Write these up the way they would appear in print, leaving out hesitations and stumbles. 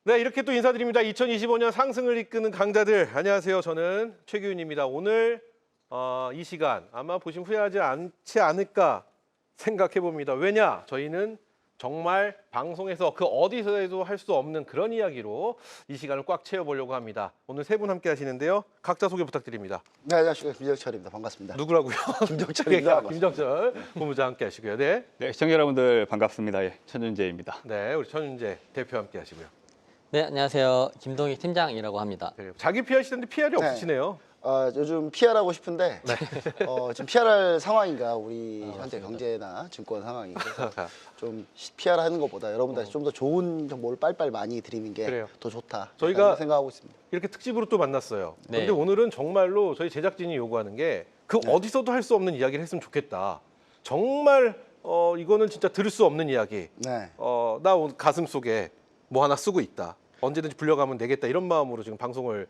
네, 이렇게 또 인사드립니다. 2025년 상승을 이끄는 강자들. 안녕하세요. 저는 최규윤입니다. 오늘 이 시간 아마 보시면 후회하지 않지 않을까 생각해 봅니다. 왜냐? 저희는 정말 방송에서 그 어디서도 할 수 없는 그런 이야기로 이 시간을 꽉 채워보려고 합니다. 오늘 세 분 함께 하시는데요. 각자 소개 부탁드립니다. 네, 안녕하십니까. 김정철입니다. 반갑습니다. 누구라고요? 김정철입니다. 김정철 본부장 함께 하시고요. 네. 네, 시청자 여러분들 반갑습니다. 예, 천윤재입니다. 네, 우리 천윤재 대표 함께 하시고요. 네, 안녕하세요. 김동희 팀장이라고 합니다. 네, 자기 PR시던데 PR이 네. 없으시네요. 요즘 PR하고 싶은데 지금 PR할 상황인가 우리 현재 경제나 증권 상황이 그래서 좀 PR하는 것보다 여러분들한테 좀 더 좋은 정보를 빨리빨리 많이 드리는 게 그래요. 더 좋다. 저희가 생각하고 있습니다. 이렇게 특집으로 또 만났어요. 네. 그런데 오늘은 정말로 저희 제작진이 요구하는 게 그 어디서도 할 수 없는 이야기를 했으면 좋겠다. 정말 이거는 진짜 들을 수 없는 이야기. 네. 나 오늘 가슴 속에 뭐 하나 쓰고 있다. 언제든지 불려가면 되겠다. 이런 마음으로 지금 방송을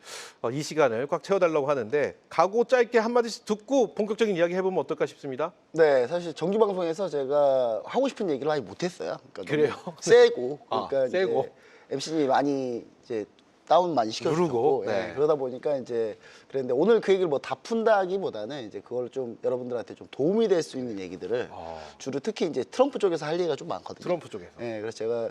이 시간을 꽉 채워달라고 하는데 각오 짧게 한마디씩 듣고 본격적인 이야기 해보면 어떨까 싶습니다. 네, 사실 정규 방송에서 제가 하고 싶은 얘기를 많이 못했어요. 그러니까 그래요? 너무 세고 그러니까 세고. 이제 MC님이 많이 이제 다운 많이 누르고, 시켜주고 네. 그러다 보니까 이제 그랬는데 오늘 그 얘기를 뭐 다 푼다기보다는 이제 그걸 좀 여러분들한테 좀 도움이 될 수 있는 얘기들을 주로 특히 이제 트럼프 쪽에서 할 얘기가 좀 많거든요. 트럼프 쪽에서. 네, 그래서 제가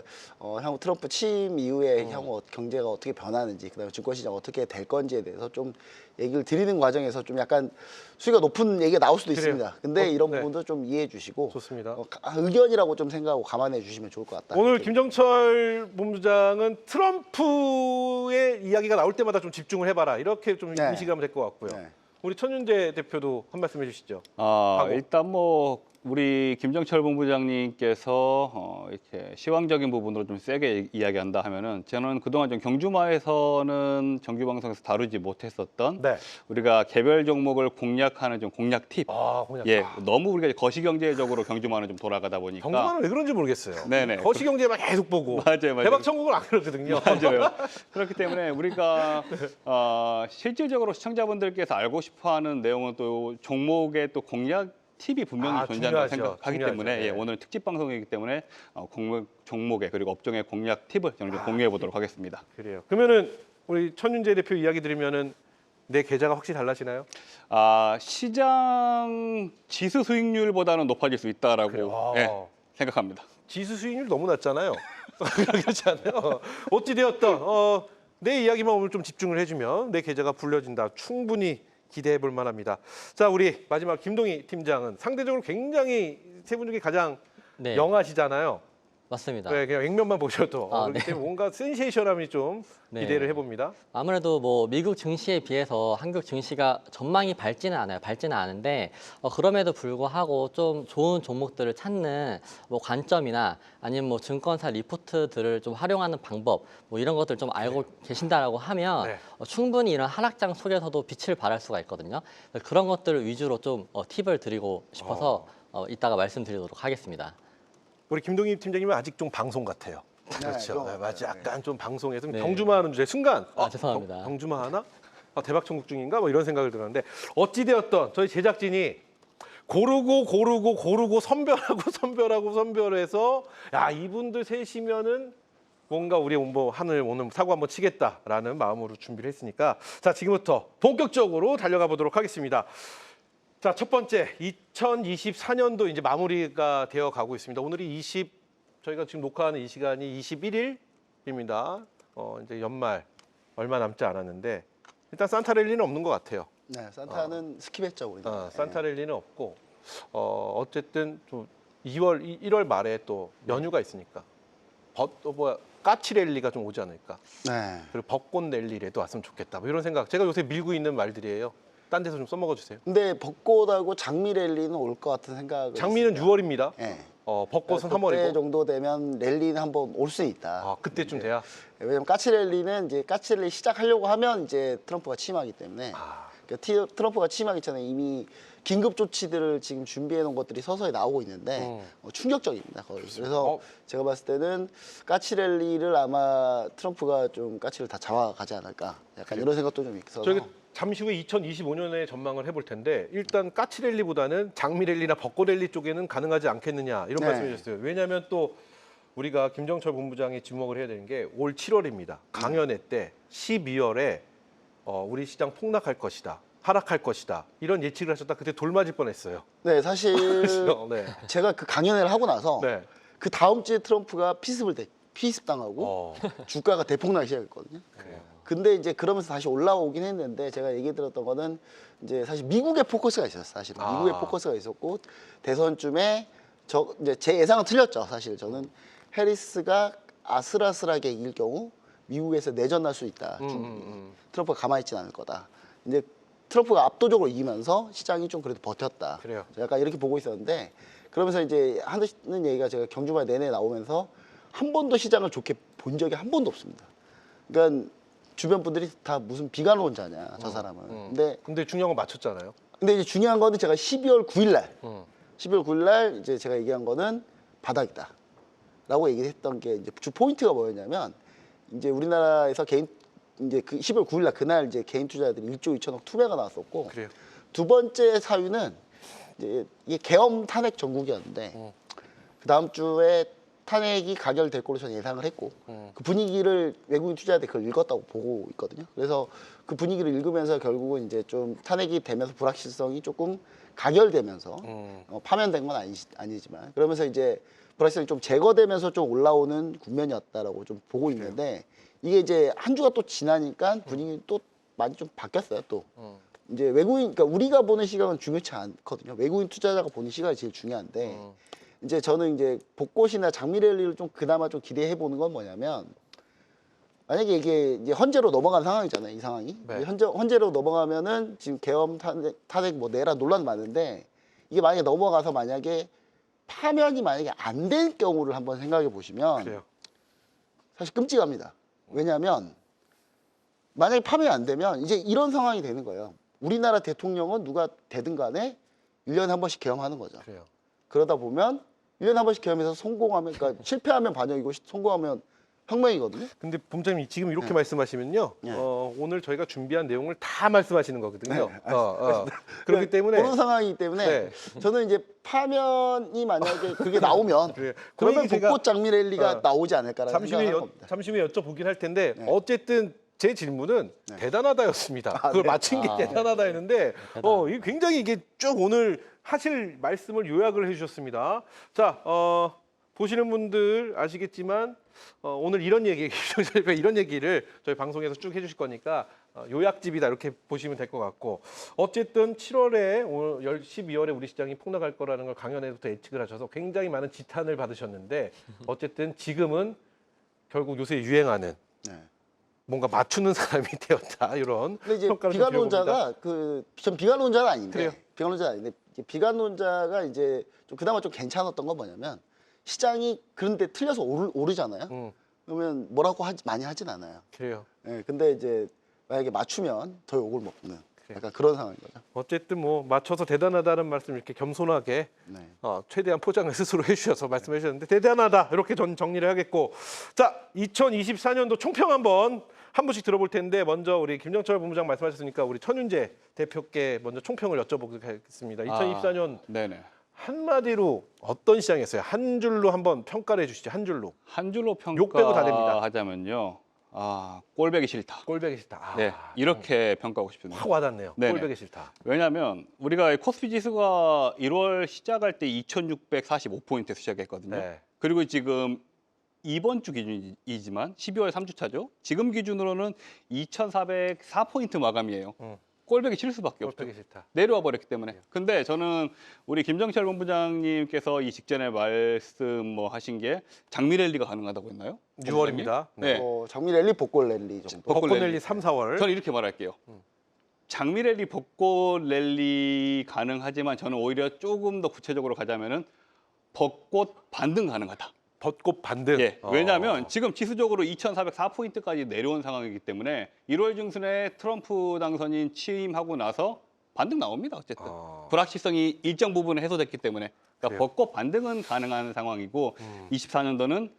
향후 트럼프 취임 이후에 향후 경제가 어떻게 변하는지 그다음에 증권시장 어떻게 될 건지에 대해서 좀 얘기를 드리는 과정에서 좀 약간 수위가 높은 얘기가 나올 수도 그래요. 있습니다. 근데 이런 네. 부분도 좀 이해해 주시고 좋습니다. 의견이라고 좀 생각하고 감안해 주시면 좋을 것 같다. 오늘 김정철 본부장은 트럼프의 이야기가 나올 때마다 좀 집중을 해봐라. 이렇게 좀 네. 인식하면 될 것 같고요. 네. 우리 천윤재 대표도 한 말씀 해주시죠. 하고. 일단 뭐 우리 김정철 본부장님께서 이렇게 시황적인 부분으로 좀 세게 이야기한다 하면은 저는 그동안 좀 경주마에서는 정규 방송에서 다루지 못했었던 네. 우리가 개별 종목을 공략하는 좀 공략 팁. 공약. 예, 너무 우리가 거시경제적으로 경주마는 좀 돌아가다 보니까 경주마는 왜 그런지 모르겠어요. 네네. 거시경제만 계속 보고 맞아요. 대박 천국을 안 그러거든요. 맞아요. 그렇기 때문에 우리가 실질적으로 시청자분들께서 알고 싶어하는 내용은 또 종목의 또 공략 팁이 분명히 존재한다고 중요하죠. 생각하기 중요하죠. 때문에 네. 오늘 특집 방송이기 때문에 종목의 그리고 업종의 공략 팁을 저는 좀 공유해 보도록 하겠습니다. 그래요. 그러면은 우리 천윤재 대표 이야기 들으면은 내 계좌가 확실히 달라지나요? 시장 지수 수익률보다는 높아질 수 있다라고 그래요. 예, 생각합니다. 지수 수익률 너무 낮잖아요. 그렇지 않아요? 어찌 되었던 내 이야기만 오늘 좀 집중을 해주면 내 계좌가 불려진다. 충분히 기대해 볼 만합니다. 자, 우리 마지막 김동희 팀장은 상대적으로 굉장히 세 분 중에 가장 네, 영하시잖아요. 맞습니다. 네, 그냥 액면만 보셔도 그렇기 네. 때문에 뭔가 센세이션함이 좀 네. 기대를 해봅니다. 아무래도 뭐 미국 증시에 비해서 한국 증시가 전망이 밝지는 않아요. 밝지는 않은데 그럼에도 불구하고 좀 좋은 종목들을 찾는 뭐 관점이나 아니면 뭐 증권사 리포트들을 좀 활용하는 방법 뭐 이런 것들 좀 알고 계신다라고 하면 네. 충분히 이런 하락장 속에서도 빛을 발할 수가 있거든요. 그래서 그런 것들을 위주로 좀 팁을 드리고 싶어서 이따가 말씀드리도록 하겠습니다. 우리 김동희 팀장님은 아직 좀 방송 같아요. 네, 그렇죠. 좀, 네, 맞아. 약간 좀 방송에서 네. 경주마 하는 주제 순간 죄송합니다. 경주마 하나? 대박 천국 중인가? 뭐 이런 생각을 들었는데 어찌 되었던 저희 제작진이 고르고 선별해서 야, 이분들 셋이면은 뭔가 우리 뭐 하늘 오늘 사고 한번 치겠다라는 마음으로 준비를 했으니까 자, 지금부터 본격적으로 달려가 보도록 하겠습니다. 자, 첫 번째 2024년도 이제 마무리가 되어 가고 있습니다. 오늘이 저희가 지금 녹화하는 이 시간이 21일입니다. 이제 연말 얼마 남지 않았는데 일단 산타랠리는 없는 것 같아요. 네, 산타는 스킵했죠 우리. 산타랠리는 없고 어쨌든 좀 1월 말에 또 연휴가 있으니까 까치랠리가 좀 오지 않을까. 네. 그리고 벚꽃랠리라도 왔으면 좋겠다. 뭐 이런 생각. 제가 요새 밀고 있는 말들이에요. 딴 데서 좀 써먹어 주세요. 근데 벚꽃하고 장미 랠리는 올 것 같은 생각을. 장미는 6월입니다. 네. 벚꽃은 그때 3월이고. 정도 되면 랠리는 한번 올 수 있다. 그때쯤 돼야. 왜냐면 까치 랠리는 이제 까치 랠리 시작하려고 하면 이제 트럼프가 취임하기 때문에 그러니까 트럼프가 취임하기 전에 이미 긴급 조치들을 지금 준비해 놓은 것들이 서서히 나오고 있는데 충격적입니다 거의. 그래서 제가 봤을 때는 까치 랠리를 아마 트럼프가 좀 까치를 다 잡아가지 않을까 약간 이런 생각도 좀 있어서. 저희가 잠시 후에 2025년에 전망을 해볼 텐데 일단 까치랠리보다는 장미랠리나 벚꽃랠리 쪽에는 가능하지 않겠느냐 이런 네. 말씀해 주셨어요. 왜냐하면 또 우리가 김정철 본부장이 주목을 해야 되는 게 올 7월입니다. 강연회 때 12월에 우리 시장 폭락할 것이다. 하락할 것이다. 이런 예측을 하셨다. 그때 돌 맞을 뻔했어요. 네, 사실 네. 제가 그 강연회를 하고 나서 네. 그 다음 주에 트럼프가 피습당하고 주가가 대폭락이 시작했거든요. 그래요. 근데 이제 그러면서 다시 올라오긴 했는데 제가 얘기 들었던 거는 이제 사실 미국의 포커스가 있었어요. 사실은 미국의 포커스가 있었고 대선쯤에 이제 제 예상은 틀렸죠. 사실 저는 해리스가 아슬아슬하게 이길 경우 미국에서 내전 날 수 있다. 트럼프가 가만히 있지는 않을 거다. 이제 트럼프가 압도적으로 이기면서 시장이 좀 그래도 버텼다. 그래요. 약간 이렇게 보고 있었는데 그러면서 이제 하는 얘기가 제가 경주말 내내 나오면서 한 번도 시장을 좋게 본 적이 한 번도 없습니다. 그러니까 주변 분들이 다 무슨 비관론자냐 저 사람은. 근데 중요한 건 맞췄잖아요. 근데 이제 중요한 거는 제가 12월 9일 날 12월 9일 날 이제 제가 얘기한 거는 바닥이다. 라고 얘기했던 게 이제 주 포인트가 뭐였냐면 이제 우리나라에서 개인 이제 그 12월 9일 날 그날 이제 개인 투자자들이 1조 2천억 투매가 나왔었고 그래요. 두 번째 사유는 이제 이게 계엄 탄핵 전국이었는데 그 다음 주에 탄핵이 가결될 걸로 저는 예상을 했고 그 분위기를 외국인 투자자들이 그걸 읽었다고 보고 있거든요. 그래서 그 분위기를 읽으면서 결국은 이제 좀 탄핵이 되면서 불확실성이 조금 가결되면서 파면된 건 아니지만 그러면서 이제 불확실성이 좀 제거되면서 좀 올라오는 국면이었다라고 좀 보고 있는데 이게 이제 한 주가 또 지나니까 분위기 또 많이 좀 바뀌었어요. 또 이제 외국인 그러니까 우리가 보는 시각은 중요치 않거든요. 외국인 투자자가 보는 시각이 제일 중요한데 이제 저는 이제 복꽃이나 장미 랠리를 좀 그나마 좀 기대해 보는 건 뭐냐면 만약에 이게 이제 헌재로 넘어간 상황이잖아요. 이 상황이 네. 헌재로 넘어가면은 지금 계엄 탄핵 뭐 내라 논란 많은데 이게 만약에 넘어가서 만약에 파면이 만약에 안 될 경우를 한번 생각해 보시면 그래요. 사실 끔찍합니다. 왜냐하면 만약에 파면이 안 되면 이제 이런 상황이 되는 거예요. 우리나라 대통령은 누가 되든 간에 1년에 한 번씩 계엄하는 거죠. 그래요. 그러다 보면 1년에 한 번씩 계엄해서 성공하면 그러니까 실패하면 반역이고 성공하면 혁명이거든요. 근데 본부장님 지금 이렇게 네. 말씀하시면요. 네. 오늘 저희가 준비한 내용을 다 말씀하시는 거거든요. 네, 그렇기 때문에 그런 상황이기 때문에 네. 저는 이제 파면이 만약에 그게 나오면 그래요. 그러면 그 얘기 복꽃 장미 랠리가 나오지 않을까라는 잠시 생각을 후에 하는 겁니다. 잠시 후에 여쭤보긴 할 텐데 네. 어쨌든 제 질문은 대단하다였습니다. 그걸 네. 맞힌 게 대단하다 했는데 이게 굉장히 이게 쭉 오늘 하실 말씀을 요약을 해주셨습니다. 자, 보시는 분들 아시겠지만 오늘 이런 얘기, 이런 얘기를 저희 방송에서 쭉 해주실 거니까 요약집이다 이렇게 보시면 될 것 같고 어쨌든 7월에 오늘 12월에 우리 시장이 폭락할 거라는 걸 강연에부터 예측을 하셔서 굉장히 많은 지탄을 받으셨는데 어쨌든 지금은 결국 요새 유행하는 네. 뭔가 맞추는 사람이 되었다 이런 근데 이제 평가를 좀 드려봅니다. 비관론자가 전 비관론자는 아닌데 그래요. 비관론자는 아닌데 이제 비관론자가 이제 좀 그나마 좀 괜찮았던 건 뭐냐면 시장이 그런데 틀려서 오르잖아요. 그러면 뭐라고 많이 하진 않아요. 그래요. 예, 근데 이제 만약에 맞추면 더 욕을 먹는 약간 그런 상황인 거죠. 어쨌든 뭐 맞춰서 대단하다는 말씀 이렇게 겸손하게 네. 최대한 포장을 스스로 해주셔서 말씀해 주셨는데 대단하다 이렇게 전 정리를 하겠고 자 2024년도 총평 한번 한 분씩 들어볼 텐데 먼저 우리 김정철 본부장 말씀하셨으니까 우리 천윤재 대표께 먼저 총평을 여쭤보겠습니다. 2024년 네네. 한마디로 어떤 시장이었어요? 한 줄로 한번 평가를 해주시죠. 한 줄로. 한 줄로 욕 빼고 다 됩니다. 평가하자면요. 꼴배기 싫다. 꼴배기 싫다. 네, 이렇게 평가하고 싶습니다. 확 와닿네요. 네네. 꼴배기 싫다. 왜냐하면 우리가 코스피 지수가 1월 시작할 때 2,645포인트에서 시작했거든요. 네. 그리고 지금 이번 주 기준이지만 12월 3주차죠. 지금 기준으로는 2,404포인트 마감이에요. 꼴배기 싫을 수밖에 없죠. 꼴배기 싫다. 내려와 버렸기 때문에. 근데 저는 우리 김정철 본부장님께서 이 직전에 말씀 뭐 하신 게 장미 랠리가 가능하다고 했나요? 6월입니다. 네. 장미 랠리, 복골 랠리 정도. 벚꽃 벚꽃 랠리 랠리. 3, 4월. 저는 이렇게 말할게요. 장미 랠리, 벚꽃 랠리 가능하지만 저는 오히려 조금 더 구체적으로 가자면은 벚꽃 반등 가능하다. 벚꽃 반등. 예. 왜냐하면 지금 지수적으로 2,404포인트까지 내려온 상황이기 때문에 1월 중순에 트럼프 당선인 취임하고 나서 반등 나옵니다. 어쨌든 불확실성이 일정 부분 해소됐기 때문에 그러니까 벚꽃 반등은 가능한 상황이고 24년도는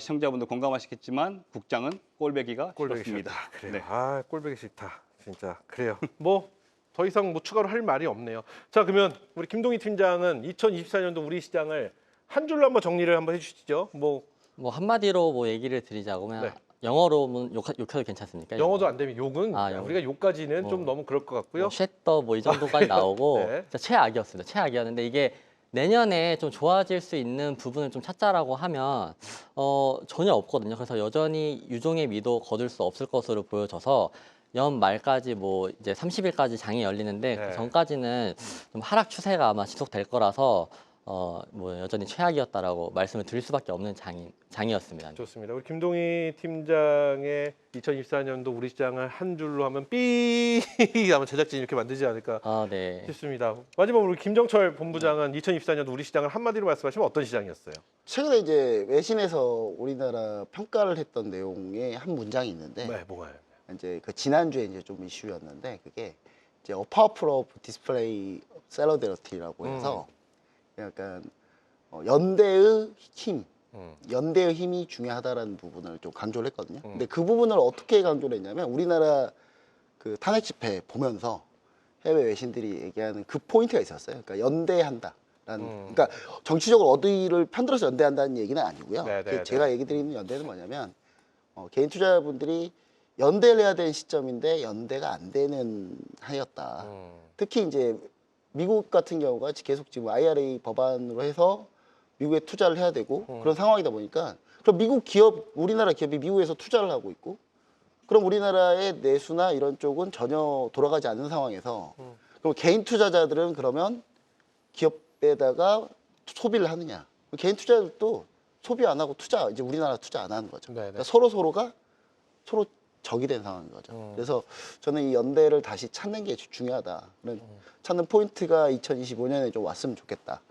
시청자분들 공감하시겠지만 국장은 꼴배기가 싫습니다. 그래요. 네. 꼴배기 싫다. 진짜 그래요. 뭐 더 이상 뭐 추가로 할 말이 없네요. 자, 그러면 우리 김동희 팀장은 2024년도 우리 시장을 한 줄로 한번 정리를 한번 해주시죠. 뭐 뭐 한마디로 뭐 얘기를 드리자면 네. 영어로 욕해도 괜찮습니까? 영어도 안 되면 욕은 영어. 우리가 욕까지는 좀 너무 그럴 것 같고요. 쉐더 뭐 이 정도까지 나오고 네. 진짜 최악이었습니다. 최악이었는데 이게 내년에 좀 좋아질 수 있는 부분을 좀 찾자라고 하면 전혀 없거든요. 그래서 여전히 유종의 미도 거둘 수 없을 것으로 보여져서 연말까지 뭐 이제 30일까지 장이 열리는데 네. 그 전까지는 좀 하락 추세가 아마 지속될 거라서 뭐 여전히 최악이었다라고 말씀을 드릴 수밖에 없는 장이었습니다. 좋습니다. 우리 김동희 팀장의 2024년도 우리 시장을 한 줄로 하면 삐 하면 제작진이 이렇게 만들지 않을까 네. 싶습니다. 마지막으로 우리 김정철 본부장은 2024년도 우리 시장을 한마디로 말씀하시면 어떤 시장이었어요? 최근에 이제 외신에서 우리나라 평가를 했던 내용의 한 문장이 있는데 네, 뭐가요? 이제 그 지난주에 이제 좀 이슈였는데 그게 이제 A Powerful of Display Solidarity라고 해서 약간 연대의 힘, 연대의 힘이 중요하다라는 부분을 좀 강조를 했거든요. 근데 그 부분을 어떻게 강조를 했냐면 우리나라 그 탄핵 집회 보면서 해외 외신들이 얘기하는 그 포인트가 있었어요. 그러니까 연대한다라는, 그러니까 정치적으로 어디를 편들어서 연대한다는 얘기는 아니고요. 네, 네, 제가 얘기 드리는 연대는 뭐냐면 개인 투자자분들이 연대를 해야 되는 시점인데 연대가 안 되는 하였다. 특히 이제 미국 같은 경우가 계속 지금 IRA 법안으로 해서 미국에 투자를 해야 되고 그런 상황이다 보니까 그럼 미국 기업, 우리나라 기업이 미국에서 투자를 하고 있고 그럼 우리나라의 내수나 이런 쪽은 전혀 돌아가지 않는 상황에서 그럼 개인 투자자들은 그러면 기업에다가 소비를 하느냐? 개인 투자자들도 소비 안 하고 이제 우리나라 투자 안 하는 거죠. 그러니까 서로가 서로 적이 된 상황인 거죠. 그래서 저는 이 연대를 다시 찾는 게 중요하다. 찾는 포인트가 2025년에 좀 왔으면 좋겠다.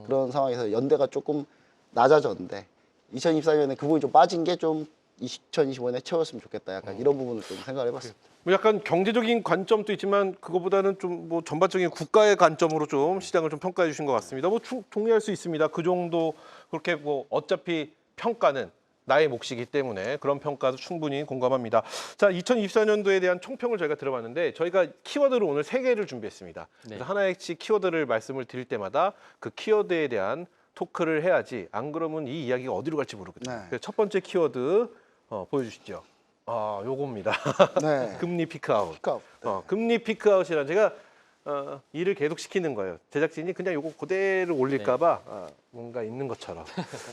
그런 상황에서 연대가 조금 낮아졌는데 2024년에 그 부분이 좀 빠진 게 좀 2025년에 채웠으면 좋겠다. 약간 이런 부분을 좀 생각을 해봤습니다. 뭐 약간 경제적인 관점도 있지만 그거보다는 좀 뭐 전반적인 국가의 관점으로 좀 시장을 좀 평가해 주신 것 같습니다. 뭐 동의할 수 있습니다. 그 정도 그렇게 뭐 어차피 평가는 나의 몫이기 때문에 그런 평가도 충분히 공감합니다. 자, 2024년도에 대한 총평을 저희가 들어봤는데 저희가 키워드를 오늘 3개를 준비했습니다. 그래서 하나씩 키워드를 말씀을 드릴 때마다 그 키워드에 대한 토크를 해야지 안 그러면 이 이야기가 어디로 갈지 모르거든요. 네. 그래서 첫 번째 키워드 보여주시죠. 요겁니다. 네. 금리 피크아웃. 피크아웃. 금리 피크아웃이란 제가 일을 계속 시키는 거예요. 제작진이 그냥 요거 그대로 올릴까봐 뭔가 있는 것처럼.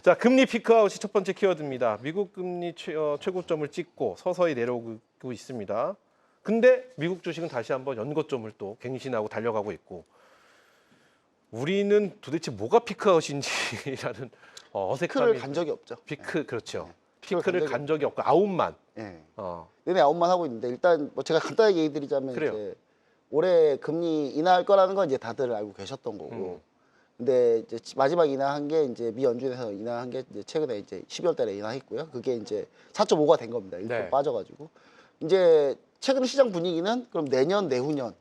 자, 금리 피크아웃이 첫 번째 키워드입니다. 미국 금리 최고점을 찍고 서서히 내려오고 있습니다. 근데 미국 주식은 다시 한번 연고점을 또 갱신하고 달려가고 있고 우리는 도대체 뭐가 피크아웃인지라는 어색함이. 피크를 간 적이 없죠. 그렇죠. 피크를 피크를 간 적이 없고 아웃만. 네. 어. 내내 아웃만 하고 있는데 일단 뭐 제가 간단하게 얘기 드리자면 그래요. 이제 올해 금리 인하할 거라는 건 이제 다들 알고 계셨던 거고. 근데 이제 마지막 인하한 게 이제 미 연준에서 인하한 게 이제 최근에 이제 12월 달에 인하했고요. 그게 이제 4.5가 된 겁니다. 1% 네. 빠져가지고. 이제 최근 시장 분위기는 그럼 내년, 내후년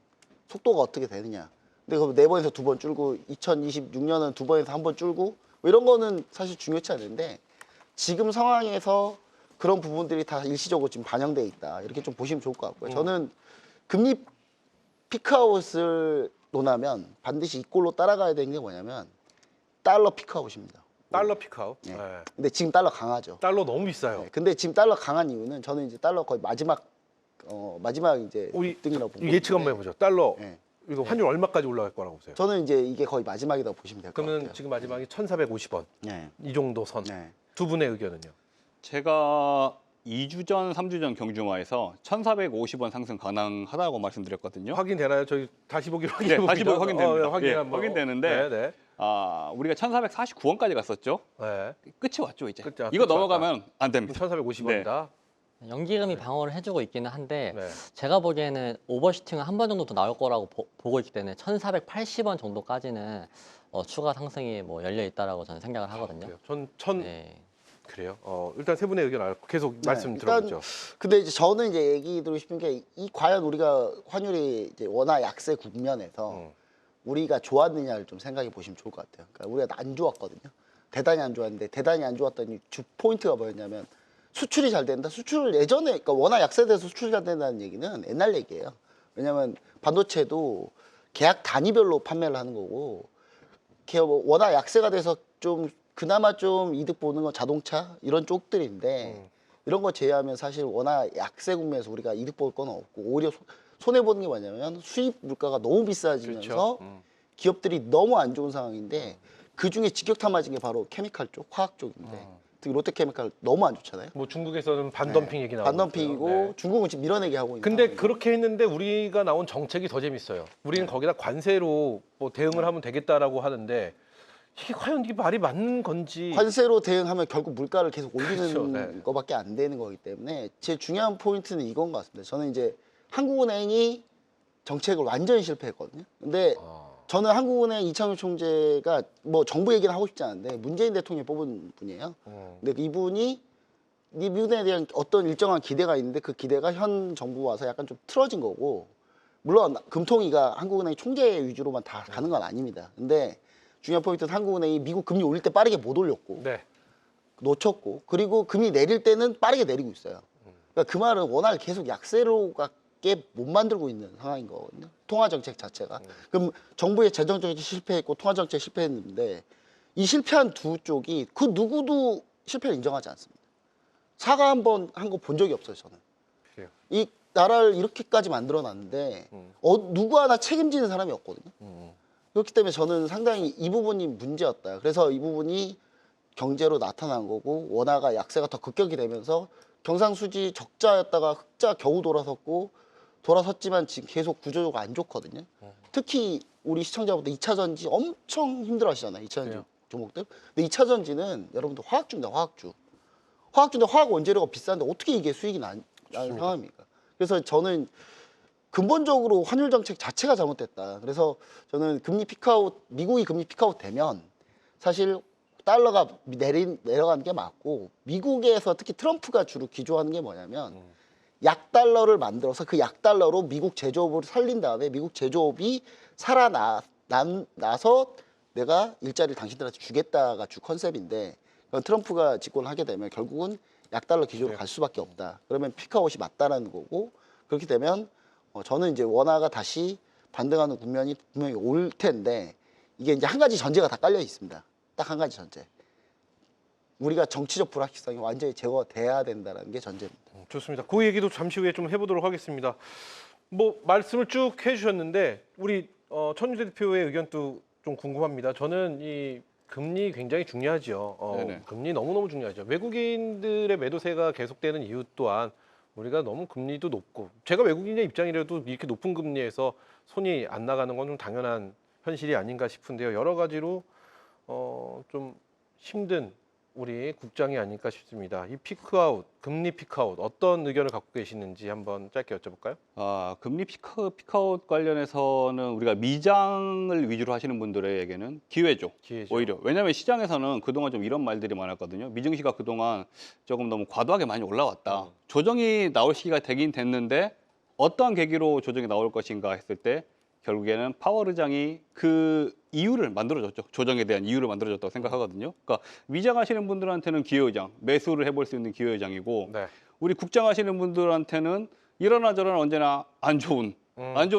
속도가 어떻게 되느냐. 근데 그럼 4번에서 2번 줄고 2026년은 2번에서 1번 줄고 뭐 이런 거는 사실 중요치 않은데 지금 상황에서 그런 부분들이 다 일시적으로 지금 반영돼 있다. 이렇게 좀 보시면 좋을 것 같고요. 저는 금리 피크아웃을 논하면 반드시 이 꼴로 따라가야 되는 게 뭐냐면 달러 피크아웃입니다. 달러 피크아웃. 네. 네. 근데 지금 달러 강하죠. 달러 너무 비싸요. 네. 근데 지금 달러 강한 이유는 저는 이제 달러 거의 마지막 이제 우리 등이라고 보고 예측 한번 해보죠. 달러 네. 이거 환율 얼마까지 올라갈 거라고 보세요? 저는 이제 이게 거의 마지막이라고 보시면 될 것 그러면 같아요. 지금 마지막이 1,450원 네. 이 정도 선. 네. 두 분의 의견은요? 제가 2주 전, 3주 전 경주마에서 1,450원 상승 가능하다고 말씀드렸거든요. 확인되나요? 저희 다시 보기로 확인해 네, 다시 보기 확인됩니다. 확인 예, 한번. 확인되는데 네, 우리가 1,449원까지 갔었죠. 네. 끝이 왔죠 이제. 끝이 이거 왔다. 넘어가면 안 됩니다. 1,450원이다. 연기금이 방어를 해주고 있기는 한데 네. 제가 보기에는 오버슈팅은 한 번 정도 더 나올 거라고 보고 있기 때문에 1,480원 정도까지는 추가 상승이 뭐 열려 있다라고 저는 생각을 하거든요. 그래요. 네. 그래요. 일단 세 분의 의견 알고 계속 말씀 일단 들어보죠. 근데 이제 저는 이제 얘기 드리고 싶은 게 이 과연 우리가 환율이 이제 워낙 약세 국면에서 우리가 좋았느냐를 좀 생각해 보시면 좋을 것 같아요. 그러니까 우리가 안 좋았거든요. 대단히 안 좋았는데 대단히 안 좋았던 주 포인트가 뭐였냐면 수출이 잘 된다. 수출을 예전에 그러니까 워낙 약세돼서 수출이 잘 된다는 얘기는 옛날 얘기예요. 왜냐하면 반도체도 계약 단위별로 판매를 하는 거고 워낙 약세가 돼서 좀 그나마 좀 이득 보는 건 자동차 이런 쪽들인데 이런 거 제외하면 사실 워낙 약세 국면에서 우리가 이득 볼 건 없고 오히려 손해 보는 게 뭐냐면 수입 물가가 너무 비싸지면서 그렇죠. 기업들이 너무 안 좋은 상황인데 그 중에 직격탄 맞은 게 바로 케미칼 쪽, 화학 쪽인데 특히 롯데케미칼 너무 안 좋잖아요. 뭐 중국에서는 반덤핑 얘기 나오고 반덤핑이고 있어요. 네. 중국은 지금 밀어내기 하고 있는. 근데 상황이고. 그렇게 했는데 우리가 나온 정책이 더 재밌어요. 우리는 거기다 관세로 뭐 대응을 하면 되겠다라고 하는데 이게 과연 이게 말이 맞는 건지. 관세로 대응하면 결국 물가를 계속 올리는 그렇죠, 네. 거밖에 안 되는 거기 때문에 제일 중요한 포인트는 이건 것 같습니다. 저는 이제 한국은행이 정책을 완전히 실패했거든요. 근데 저는 한국은행 이창용 총재가 뭐 정부 얘기는 하고 싶지 않은데 문재인 대통령이 뽑은 분이에요. 근데 이분이 이 미국에 대한 어떤 일정한 기대가 있는데 그 기대가 현 정부 와서 약간 좀 틀어진 거고 물론 금통위가 한국은행 총재 위주로만 다 가는 건 아닙니다. 근데 중요한 포인트는 한국은행이 미국 금리 올릴 때 빠르게 못 올렸고 네. 놓쳤고 그리고 금리 내릴 때는 빠르게 내리고 있어요. 그러니까 그 말은 워낙 계속 약세로밖에 못 만들고 있는 상황인 거거든요. 통화 정책 자체가. 그럼 정부의 재정 정책이 실패했고 통화 정책 실패했는데 이 실패한 두 쪽이 그 누구도 실패를 인정하지 않습니다. 사과 한 번 한 거 본 적이 없어요, 저는. 그래요. 이 나라를 이렇게까지 만들어 놨는데 누구 하나 책임지는 사람이 없거든요. 그렇기 때문에 저는 상당히 이 부분이 문제였다. 그래서 이 부분이 경제로 나타난 거고 원화가 약세가 더 급격히 되면서 경상수지 적자였다가 흑자 겨우 돌아섰지만 지금 계속 구조적으로 안 좋거든요. 특히 우리 시청자분들 2차 전지 엄청 힘들어 하시잖아요. 2차 전지 그래요. 종목들. 근데 2차 전지는 여러분들 화학주입니다. 화학주. 화학주인데 화학 원재료가 비싼데 어떻게 이게 수익이 나는 상황입니까? 그래서 저는 근본적으로 환율 정책 자체가 잘못됐다. 그래서 저는 금리 피크아웃, 미국이 금리 피크아웃 되면 사실 달러가 내려가는 게 맞고 미국에서 특히 트럼프가 주로 기조하는 게 뭐냐면 약달러를 만들어서 그 약달러로 미국 제조업을 살린 다음에 미국 제조업이 살아나서 내가 일자리를 당신들한테 주겠다가 주 컨셉인데 트럼프가 집권을 하게 되면 결국은 약달러 기조로 갈 수밖에 없다. 그러면 피크아웃이 맞다라는 거고 그렇게 되면 저는 이제 원화가 다시 반등하는 국면이 분명히 올 텐데 이게 이제 한 가지 전제가 다 깔려 있습니다. 딱 한 가지 전제. 우리가 정치적 불확실성이 완전히 제거돼야 된다는 게 전제입니다. 좋습니다. 그 얘기도 잠시 후에 좀 해보도록 하겠습니다. 뭐 말씀을 쭉 해주셨는데 우리 천유재 대표의 의견도 좀 궁금합니다. 저는 이 금리 굉장히 중요하죠. 네네. 금리 너무너무 중요하죠. 외국인들의 매도세가 계속되는 이유 또한 우리가 너무 금리도 높고 제가 외국인의 입장이라도 이렇게 높은 금리에서 손이 안 나가는 건 좀 당연한 현실이 아닌가 싶은데요. 여러 가지로 좀 힘든 우리 국장이 아닐까 싶습니다. 이 피크아웃, 금리 피크아웃 어떤 의견을 갖고 계시는지 한번 짧게 여쭤볼까요? 금리 피크아웃 관련해서는 우리가 미장을 위주로 하시는 분들에게는 기회죠. 기회죠. 오히려. 왜냐하면 시장에서는 그동안 좀 이런 말들이 많았거든요. 미증시가 그동안 조금 너무 과도하게 많이 올라왔다. 조정이 나올 시기가 되긴 됐는데 어떠한 계기로 조정이 나올 것인가 했을 때 결국에는 파월 의장이 그 이유를 만들어줬죠. 조정에 대한 이유를 만들어줬다고 생각하거든요. 그러니까 미장하시는 분들한테는 기회의장, 매수를 해볼 수 있는 기회의장이고 네. 우리 국장하시는 분들한테는 이러나 저러나 언제나 안 좋은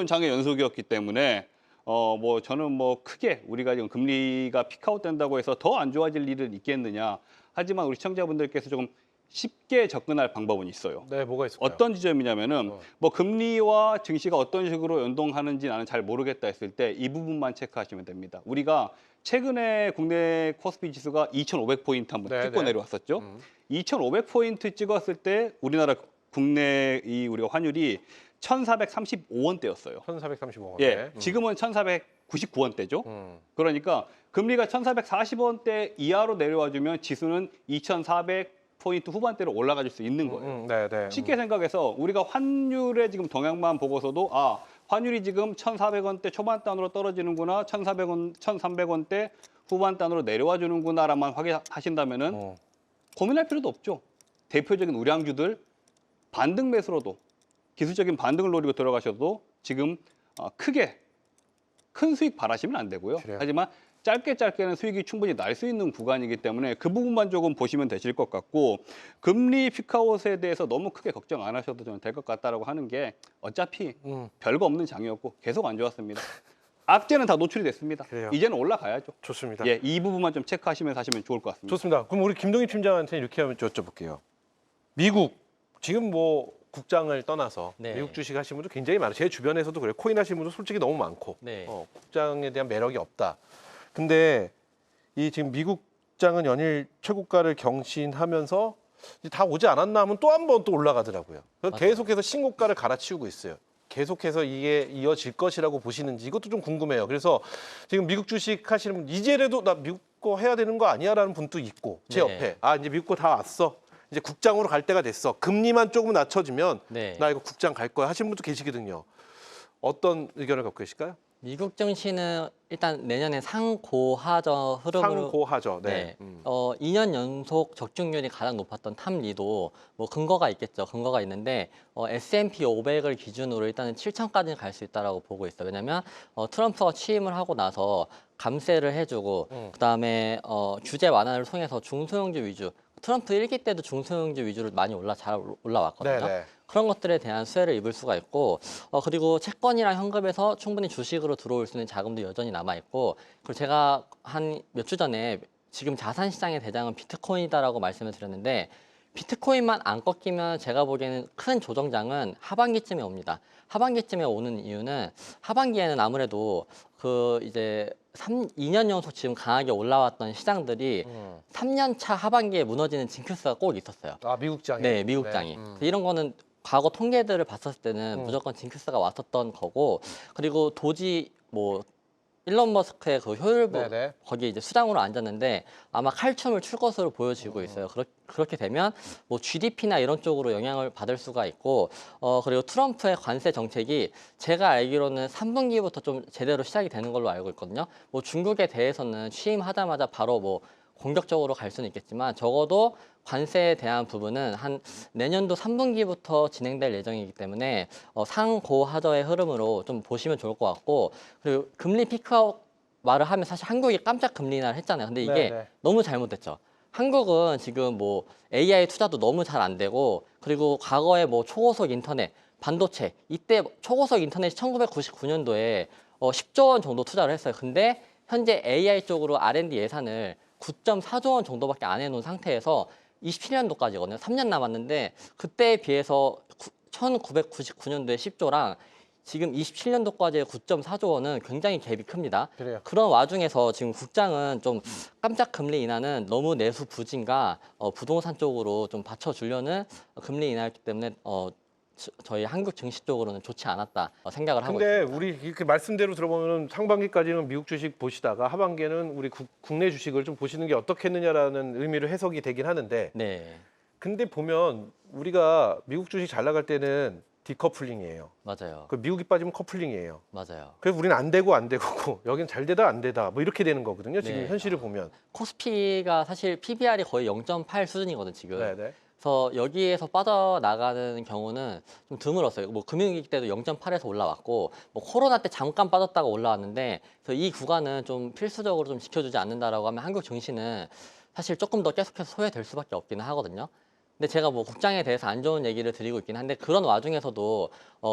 장의 연속이었기 때문에 뭐 저는 뭐 크게 우리가 지금 금리가 피크아웃 된다고 해서 더 안 좋아질 일은 있겠느냐. 하지만 우리 시청자분들께서 조금 쉽게 접근할 방법은 있어요. 네, 뭐가 있을까요? 어떤 지점이냐면은 뭐 금리와 증시가 어떤 식으로 연동하는지 나는 잘 모르겠다 했을 때 이 부분만 체크하시면 됩니다. 우리가 최근에 국내 코스피 지수가 2,500포인트 한번 네, 찍고 네. 내려왔었죠. 2,500포인트 찍었을 때 우리나라 국내 우리가 환율이 1,435원대였어요. 1,435원. 예, 지금은 1,499원대죠. 음. 그러니까 금리가 1,440원대 이하로 내려와주면 지수는 2,400포인트 후반대로 올라가줄 수 있는 거예요. 네, 네. 쉽게 생각해서 우리가 환율의 지금 동향만 보고서도 환율이 지금 1,400원대 초반단으로 떨어지는구나, 1,300원대 후반단으로 내려와 주는구나라만 확인하신다면은 고민할 필요도 없죠. 대표적인 우량주들 반등 매수로도 기술적인 반등을 노리고 들어가셔도 지금 크게 큰 수익 바라시면 안 되고요. 그래요. 하지만 짧게는 수익이 충분히 날 수 있는 구간이기 때문에 그 부분만 조금 보시면 되실 것 같고 금리 피크아웃에 대해서 너무 크게 걱정 안 하셔도 될 것 같다라고 하는 게 어차피 별거 없는 장이었고 계속 안 좋았습니다. 악재는 다 노출이 됐습니다. 그래요. 이제는 올라가야죠. 좋습니다. 예, 이 부분만 좀 체크하시면서 하시면 좋을 것 같습니다. 좋습니다. 그럼 우리 김동희 팀장한테 이렇게 한번 여쭤볼게요. 미국 지금 뭐 국장을 떠나서 네. 미국 주식 하시는 분도 굉장히 많아요. 제 주변에서도 그래요. 코인 하시는 분도 솔직히 너무 많고 네. 국장에 대한 매력이 없다. 근데 이 지금 미국 국장은 연일 최고가를 경신하면서 이제 다 오지 않았나 하면 또 한 번 또 올라가더라고요. 그래서 맞아요. 계속해서 신고가를 갈아치우고 있어요. 계속해서 이게 이어질 것이라고 보시는지 이것도 좀 궁금해요. 그래서 지금 미국 주식 하시는 분 이제라도 나 미국 거 해야 되는 거 아니야라는 분도 있고 제 네. 옆에 이제 미국 거 다 왔어. 이제 국장으로 갈 때가 됐어. 금리만 조금 낮춰지면 네. 나 이거 국장 갈 거야 하시는 분도 계시거든요. 어떤 의견을 갖고 계실까요? 미국 증시는 일단 내년에 상고하저 흐름으로 상고하죠. 네. 네. 2년 연속 적중률이 가장 높았던 탐리도 뭐 근거가 있겠죠. 근거가 있는데 S&P 500을 기준으로 일단은 7천까지는 갈 수 있다라고 보고 있어요. 왜냐하면 트럼프가 취임을 하고 나서 감세를 해주고 그다음에 규제 완화를 통해서 중소형주 위주 트럼프 1기 때도 중소형주 위주로 많이 잘 올라왔거든요. 네네. 그런 것들에 대한 수혜를 입을 수가 있고 그리고 채권이랑 현금에서 충분히 주식으로 들어올 수 있는 자금도 여전히 남아 있고 그리고 제가 한 몇 주 전에 지금 자산 시장의 대장은 비트코인이다라고 말씀을 드렸는데 비트코인만 안 꺾이면 제가 보기에는 큰 조정장은 하반기쯤에 옵니다. 하반기쯤에 오는 이유는 하반기에는 아무래도 그 이제 2년 연속 지금 강하게 올라왔던 시장들이 3년 차 하반기에 무너지는 징크스가 꼭 있었어요. 미국장이. 네, 미국장이. 이런 거는 과거 통계들을 봤었을 때는 무조건 징크스가 왔었던 거고 그리고 도지 뭐 일론 머스크의 그 효율 네네. 거기에 이제 수장으로 앉았는데 아마 칼춤을 출 것으로 보여지고 있어요. 그렇게 되면 뭐 GDP나 이런 쪽으로 영향을 받을 수가 있고 그리고 트럼프의 관세 정책이 제가 알기로는 3분기부터 좀 제대로 시작이 되는 걸로 알고 있거든요. 뭐 중국에 대해서는 취임하자마자 바로 뭐 공격적으로 갈 수는 있겠지만 적어도 관세에 대한 부분은 한 내년도 3분기부터 진행될 예정이기 때문에 상고하저의 흐름으로 좀 보시면 좋을 것 같고 그리고 금리 피크아웃 말을 하면 사실 한국이 깜짝 금리 인하를 했잖아요. 근데 이게 네네. 너무 잘못됐죠. 한국은 지금 뭐 AI 투자도 너무 잘 안 되고 그리고 과거에 뭐 초고속 인터넷, 반도체 이때 초고속 인터넷이 1999년도에 10조 원 정도 투자를 했어요. 근데 현재 AI 쪽으로 R&D 예산을 9.4조 원 정도밖에 안 해놓은 상태에서 27년도까지거든요. 3년 남았는데 그때에 비해서 1999년도에 10조랑 지금 27년도까지의 9.4조 원은 굉장히 갭이 큽니다. 그래요. 그런 와중에서 지금 국장은 좀 깜짝 금리 인하는 너무 내수 부진과 부동산 쪽으로 좀 받쳐주려는 금리 인하였기 때문에 저희 한국 증시 쪽으로는 좋지 않았다 생각을 하고 근데 있습니다. 우리 이렇게 말씀대로 들어보면 상반기까지는 미국 주식 보시다가 하반기에는 우리 국내 주식을 좀 보시는 게 어떻겠느냐라는 의미로 해석이 되긴 하는데 네, 근데 보면 우리가 미국 주식 잘 나갈 때는 디커플링이에요. 맞아요. 그 미국이 빠지면 커플링이에요. 맞아요. 그래서 우리는 안 되고 안 되고 여기는 잘 되다 안 되다 뭐 이렇게 되는 거거든요. 지금 네. 현실을 보면. 코스피가 사실 PBR이 거의 0.8 수준이거든 지금. 네네. 그래서 여기에서 빠져나가는 경우는 좀 드물었어요. 뭐 금융위기 때도 0.8에서 올라왔고 뭐 코로나 때 잠깐 빠졌다가 올라왔는데 그래서 이 구간은 좀 필수적으로 좀 지켜주지 않는다라고 하면 한국 증시는 사실 조금 더 계속해서 소외될 수밖에 없기는 하거든요. 근데 제가 뭐 국장에 대해서 안 좋은 얘기를 드리고 있긴 한데 그런 와중에서도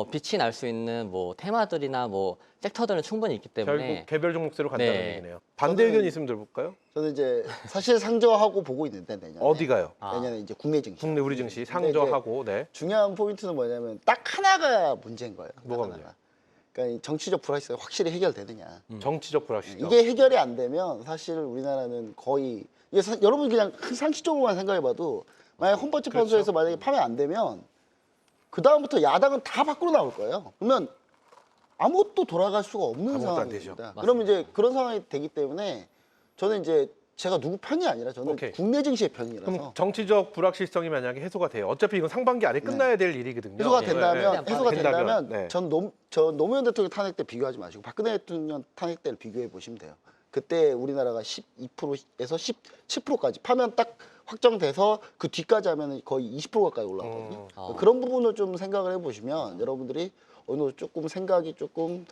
빛이 날 수 있는 뭐 테마들이나 뭐 섹터들은 충분히 있기 때문에 결국 개별 종목대로 간다는 네. 얘기네요. 반대 저는- 의견 있으면 들어볼까요? 저는 이제 사실 상저하고 보고 있는데 내년에 어디가요? 내년에 이제 국내 증시. 국내 우리 증시 근데 상저하고 네. 중요한 포인트는 뭐냐면 딱 하나가 문제인 거예요. 딱 뭐가 하나가. 문제야? 그러니까 이 정치적 불확실성이 확실히 해결되느냐. 정치적 불확실성. 이게 해결이 안 되면 사실 우리나라는 거의 이게 여러분 그냥 상식적으로만 생각해봐도 만약 헌법재판소에서 만약에 파면 안 되면 그 다음부터 야당은 다 밖으로 나올 거예요. 그러면 아무것도 돌아갈 수가 없는 아무것도 안 되죠. 상황입니다. 그러면 이제 그런 상황이 되기 때문에 저는 이제 제가 누구 편이 아니라 저는 오케이. 국내 증시의 편이라서 그럼 정치적 불확실성이 만약에 해소가 돼요. 어차피 이건 상반기 안에 끝나야 될 일이거든요. 해소가 네. 된다면 네. 해소가 된다면, 된다면 네. 저 노무현 대통령 탄핵 때 비교하지 마시고 박근혜 대통령 탄핵 때를 비교해 보시면 돼요. 그때 우리나라가 12%에서 17%까지 파면 딱 확정돼서 그 뒤까지 하면 거의 20% 가까이 올라왔거든요. 그런 부분을 좀 생각을 해보시면 여러분들이 어느 정도 조금 생각이 조금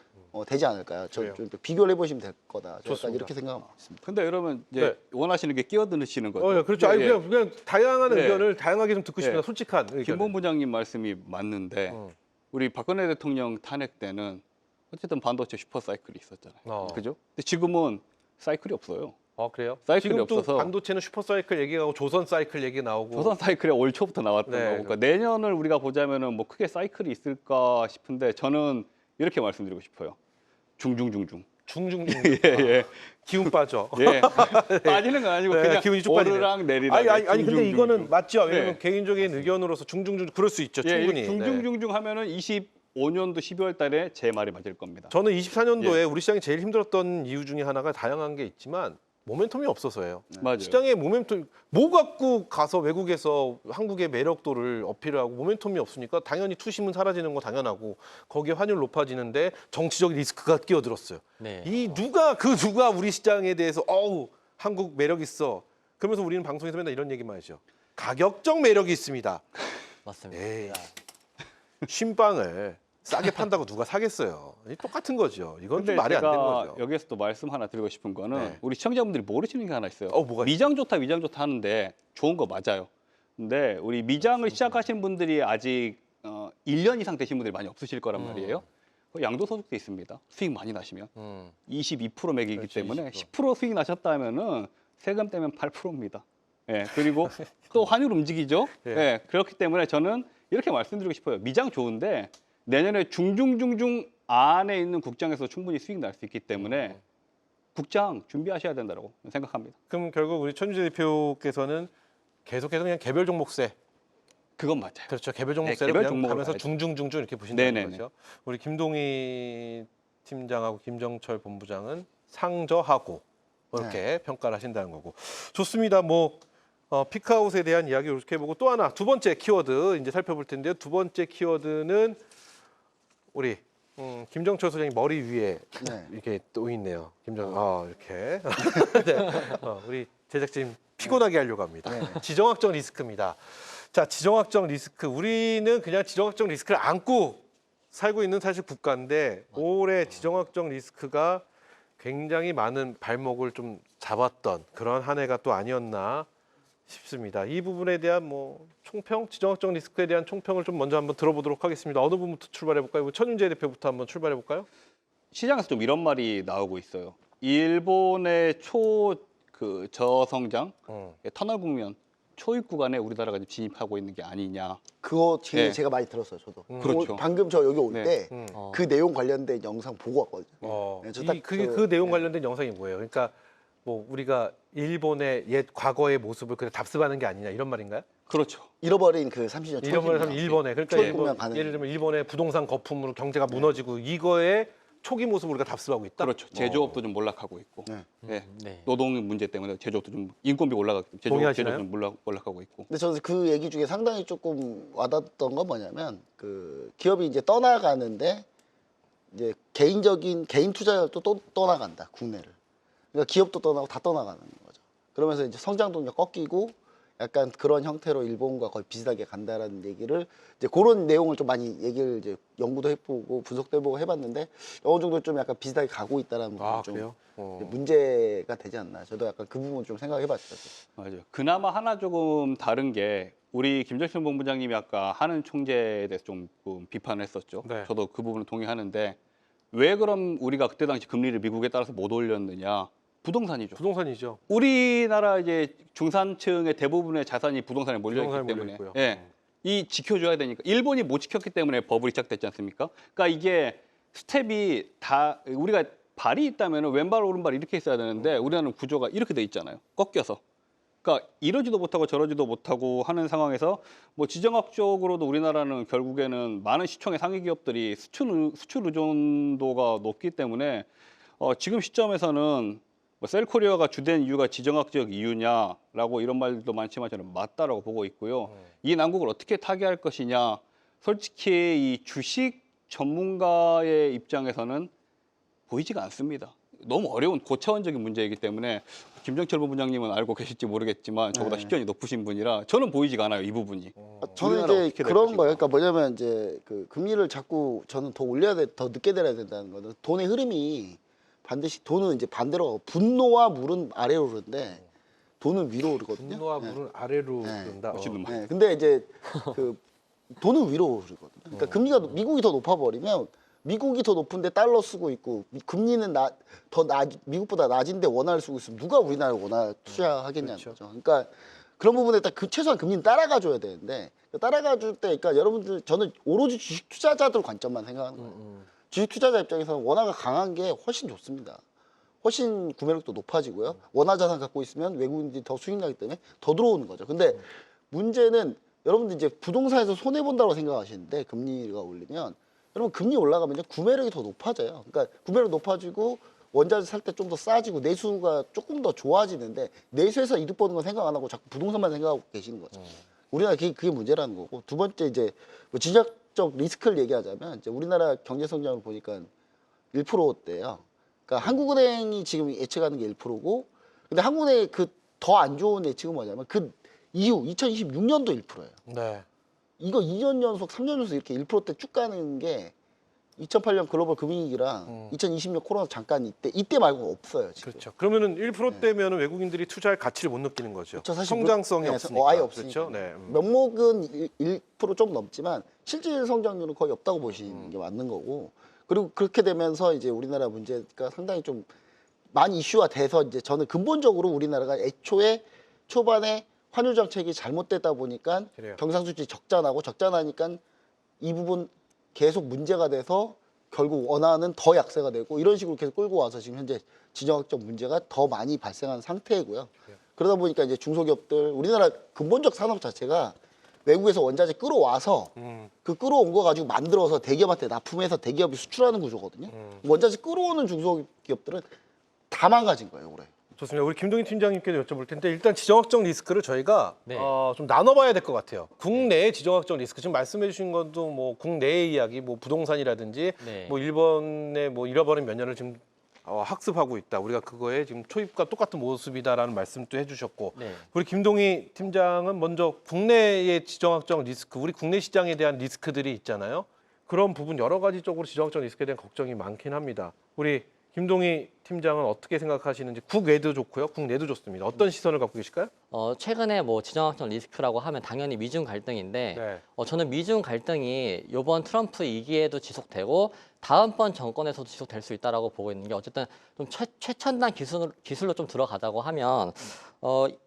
되지 않을까요? 좀 비교를 해보시면 될 거다. 저 약간 좋습니다. 이렇게 생각하고 있습니다. 근데 여러분 이제 네. 원하시는 게 끼어드시는 거죠. 그렇죠. 예, 아니, 예. 그냥 다양한 네. 의견을 다양하게 좀 듣고 싶습니다. 네. 솔직한 의견. 김 본부장님 말씀이 맞는데 우리 박근혜 대통령 탄핵 때는 어쨌든 반도체 슈퍼 사이클이 있었잖아요. 어. 그죠? 근데 지금은 사이클이 없어요. 그래요? 사이클이 지금 또 없어서. 반도체는 슈퍼 사이클 얘기가 나오고 조선 사이클 얘기 나오고. 조선 사이클이 올 초부터 나왔던 네, 거고, 그러니까 내년을 우리가 보자면은 뭐 크게 사이클이 있을까 싶은데 저는 이렇게 말씀드리고 싶어요. 중중중중. 중중중. 예, 예. 기운 빠져. 예. 빠지는 건 아니고 네, 그냥 기운이 쭉 빠지네요. 오르락 내리락. 아니 근데 이거는 맞죠. 왜냐면 네. 개인적인 의견으로서 중중중 그럴 수 있죠. 예, 충분히. 네. 중중중중 하면은 25년도 12월 달에 제 말이 맞을 겁니다. 저는 24년도에 예. 우리 시장이 제일 힘들었던 이유 중에 하나가 다양한 게 있지만 모멘텀이 없어서예요. 맞아요. 시장의 모멘텀 뭐 갖고 가서 외국에서 한국의 매력도를 어필하고 모멘텀이 없으니까 당연히 투심은 사라지는 거 당연하고 거기에 환율 높아지는데 정치적인 리스크가 끼어들었어요. 네. 이 누가 우리 시장에 대해서 한국 매력 있어. 그러면서 우리는 방송에서 맨날 이런 얘기만 하죠. 가격적 매력이 있습니다. 맞습니다. 에이, 쉰빵을 싸게 판다고 누가 사겠어요? 똑같은 거죠. 이건 좀 근데 말이 안 되는 제가 거죠. 여기서 또 말씀 하나 드리고 싶은 거는 네. 우리 시청자분들이 모르시는 게 하나 있어요. 뭐가 미장 좋다 하는데 좋은 거 맞아요. 근데 우리 미장을 시작하신 분들이 아직 1년 이상 되신 분들이 많이 없으실 거란 말이에요. 양도소득도 있습니다. 수익 많이 나시면 22% 매기기 그렇죠, 때문에 20%. 10% 수익 나셨다면은 세금 떼면 8%입니다. 예, 그리고 또 환율 움직이죠. 예. 예, 그렇기 때문에 저는 이렇게 말씀드리고 싶어요. 미장 좋은데 내년에 중중중중 안에 있는 국장에서 충분히 수익 날 수 있기 때문에 국장 준비하셔야 된다고 생각합니다. 그럼 결국 우리 천주재 대표께서는 계속해서 그냥 개별 종목세, 그건 맞아요. 그렇죠. 개별 종목세를 개별 그냥 종목으로 가면서 가야죠. 중중중중 이렇게 보신다는 네네네. 거죠. 우리 김동희 팀장하고 김정철 본부장은 상저하고 이렇게 평가를 하신다는 거고. 좋습니다. 피크아웃에 대한 이야기 이렇게 해보고 또 하나 두 번째 키워드 이제 살펴볼 텐데요. 두 번째 키워드는 우리 김정철 소장이 머리 위에 네. 이렇게 또 있네요. 이렇게 네. 우리 제작진 피곤하게 하려고 합니다. 네. 지정학적 리스크입니다. 자, 지정학적 리스크. 우리는 그냥 지정학적 리스크를 안고 살고 있는 사실 국가인데 올해 지정학적 리스크가 굉장히 많은 발목을 좀 잡았던 그런 한 해가 또 아니었나 싶습니다. 이 부분에 대한 총평, 지정학적 리스크에 대한 총평을 좀 먼저 한번 들어보도록 하겠습니다. 어느 부분부터 출발해 볼까요? 천윤재 대표부터 한번 출발해 볼까요? 시장에서 좀 이런 말이 나오고 있어요. 일본의 저성장, 터널 국면, 초입 구간에 우리나라가 지금 진입하고 있는 게 아니냐. 그거 네. 제가 많이 들었어요. 저도. 그렇죠. 방금 저 여기 올 네. 때 그 어. 내용 관련된 영상 보고 왔거든요. 네, 저 딱 그 내용 관련된 영상이 뭐예요? 그러니까 우리가 일본의 옛 과거의 모습을 그냥 답습하는 게 아니냐 이런 말인가요? 그렇죠. 잃어버린 그 30년 일본을 하면 일본에 그러니까 초입 국면 가는 예를 들면 일본의 부동산 거품으로 경제가 무너지고 이거의 초기 모습을 우리가 답습하고 있다. 그렇죠. 제조업도 좀 몰락하고 있고, 네. 예. 네. 노동 문제 때문에 제조업도 좀 인건비 올라가기 때문에 동의하시나요? 제조업도 좀 올락하고 있고. 근데 저는 그 얘기 중에 상당히 조금 와닿았던 건 뭐냐면 그 기업이 이제 떠나가는데 이제 개인 투자자도 또 떠나간다 국내를. 그러니까 기업도 떠나고 다 떠나가는 거죠. 그러면서 이제 성장 동력 꺾이고 약간 그런 형태로 일본과 거의 비슷하게 간다라는 얘기를 이제 그런 내용을 좀 많이 얘기를 이제 연구도 해보고 분석도 해보고 해봤는데 어느 정도 좀 약간 비슷하게 가고 있다라는 부분이 좀 그래요? 이제 문제가 되지 않나. 저도 약간 그 부분 좀 생각해봤죠. 맞아요. 그나마 하나 조금 다른 게 우리 김정철 본부장님이 아까 하는 총재에 대해서 좀 비판을 했었죠. 네. 저도 그 부분을 동의하는데 왜 그럼 우리가 그때 당시 금리를 미국에 따라서 못 올렸느냐? 부동산이죠. 부동산이죠. 우리나라 이제 중산층의 대부분의 자산이 부동산에 몰려 있기 부동산에 때문에 몰려 있고요. 예. 이 지켜줘야 되니까 일본이 못 지켰기 때문에 버블이 시작됐지 않습니까? 그러니까 이게 스텝이 다 우리가 발이 있다면 왼발 오른발 이렇게 있어야 되는데 우리나라는 구조가 이렇게 돼 있잖아요. 꺾여서. 그러니까 이러지도 못하고 저러지도 못하고 하는 상황에서 지정학적으로도 우리나라는 결국에는 많은 시총의 상위 기업들이 수출 의존도가 높기 때문에 지금 시점에서는 셀코리아가 주된 이유가 지정학적 이유냐라고 이런 말도 많지만 저는 맞다라고 보고 있고요. 이 난국을 어떻게 타개할 것이냐. 솔직히 이 주식 전문가의 입장에서는 보이지가 않습니다. 너무 어려운 고차원적인 문제이기 때문에 김정철 본부장님은 알고 계실지 모르겠지만 저보다 네. 식견이 높으신 분이라 저는 보이지가 않아요. 이 부분이. 저는 우리나라 이제 어떻게 될 그런 것인가. 거예요. 그러니까 뭐냐면 이제 그 금리를 자꾸 저는 더 올려야 돼, 더 늦게 내려야 된다는 거는 돈의 흐름이 반드시 돈은 이제 반대로 분노와 물은 아래로 흐르는데 돈은 위로 흐르거든요. 분노와 물은 아래로 네. 흐른다. 멋있는 말. 네, 근데 이제 그 돈은 위로 흐르거든요. 그러니까 금리가 미국이 더 높아버리면 미국이 더 높은데 달러 쓰고 있고 금리는 미국보다 낮은데 원화를 쓰고 있으면 누가 우리나라에 원화 투자하겠냐는 그렇죠. 거죠. 그러니까 그런 부분에 딱 최소한 금리는 따라가 줘야 되는데 따라가 줄 때 그러니까 여러분들 저는 오로지 주식 투자자들 관점만 생각하는 거예요. 주식 투자자 입장에서는 원화가 강한 게 훨씬 좋습니다. 훨씬 구매력도 높아지고요. 원화 자산 갖고 있으면 외국인들이 더 수익 나기 때문에 더 들어오는 거죠. 근데 문제는 여러분들 이제 부동산에서 손해 본다고 생각하시는데 금리가 올리면 여러분 금리 올라가면 구매력이 더 높아져요. 그러니까 구매력 높아지고 원자재 살 때 좀 더 싸지고 내수가 조금 더 좋아지는데 내수에서 이득 보는 건 생각 안 하고 자꾸 부동산만 생각하고 계시는 거죠. 우리나라 그게 문제라는 거고 두 번째 이제 뭐 지정학적 리스크를 얘기하자면 이제 우리나라 경제 성장을 보니까 1%대예요. 그러니까 한국은행이 지금 예측하는 게 1%고 근데 한국은행의 그 더 안 좋은 예측은 뭐냐면 그 이후 2026년도 1%예요. 네. 이거 2년 연속, 3년 연속 이렇게 1%대 쭉 가는 게 2008년 글로벌 금융위기랑 2020년 코로나 잠깐 이때 말고 없어요. 지금. 그렇죠. 그러면은 1%대면은 외국인들이 투자할 가치를 못 느끼는 거죠. 그렇죠. 사실 성장성이 네, 없으니까. 아예 없으니까. 그렇죠. 네. 명목은 1%좀 넘지만 실질 성장률은 거의 없다고 보시는 게 맞는 거고. 그리고 그렇게 되면서 이제 우리나라 문제가 상당히 좀 많이 이슈화 돼서 이제 저는 근본적으로 우리나라가 애초에 초반에 환율 정책이 잘못되다 보니까 그래요. 경상수지 적자나고 적자나니까 이 부분 계속 문제가 돼서 결국 원화는 더 약세가 되고 이런 식으로 계속 끌고 와서 지금 현재 지정학적 문제가 더 많이 발생한 상태이고요. 그러다 보니까 이제 중소기업들 우리나라 근본적 산업 자체가 외국에서 원자재 끌어와서 그 끌어온 거 가지고 만들어서 대기업한테 납품해서 대기업이 수출하는 구조거든요. 원자재 끌어오는 중소기업들은 다 망가진 거예요, 올해. 좋습니다. 우리 김동인 팀장님께도 여쭤볼 텐데 일단 지정학적 리스크를 저희가 네. 좀 나눠봐야 될 것 같아요. 국내의 지정학적 리스크 지금 말씀해주신 것도 뭐 국내의 이야기, 뭐 부동산이라든지 네. 뭐 일본의 뭐 잃어버린 몇 년을 지금 학습하고 있다. 우리가 그거에 지금 초입과 똑같은 모습이다라는 말씀도 해주셨고 네. 우리 김동희 팀장은 먼저 국내의 지정학적 리스크, 우리 국내 시장에 대한 리스크들이 있잖아요. 그런 부분 여러 가지 쪽으로 지정학적 리스크에 대한 걱정이 많긴 합니다. 우리 김동희 팀장은 어떻게 생각하시는지 국외도 좋고요, 국내도 좋습니다. 어떤 시선을 갖고 계실까요? 최근에 뭐 지정학적 리스크라고 하면 당연히 미중 갈등인데 네. 저는 미중 갈등이 이번 트럼프 2기에도 지속되고 다음번 정권에서도 지속될 수 있다라고 보고 있는 게 어쨌든 좀 최첨단 기술로 좀 들어가자고 하면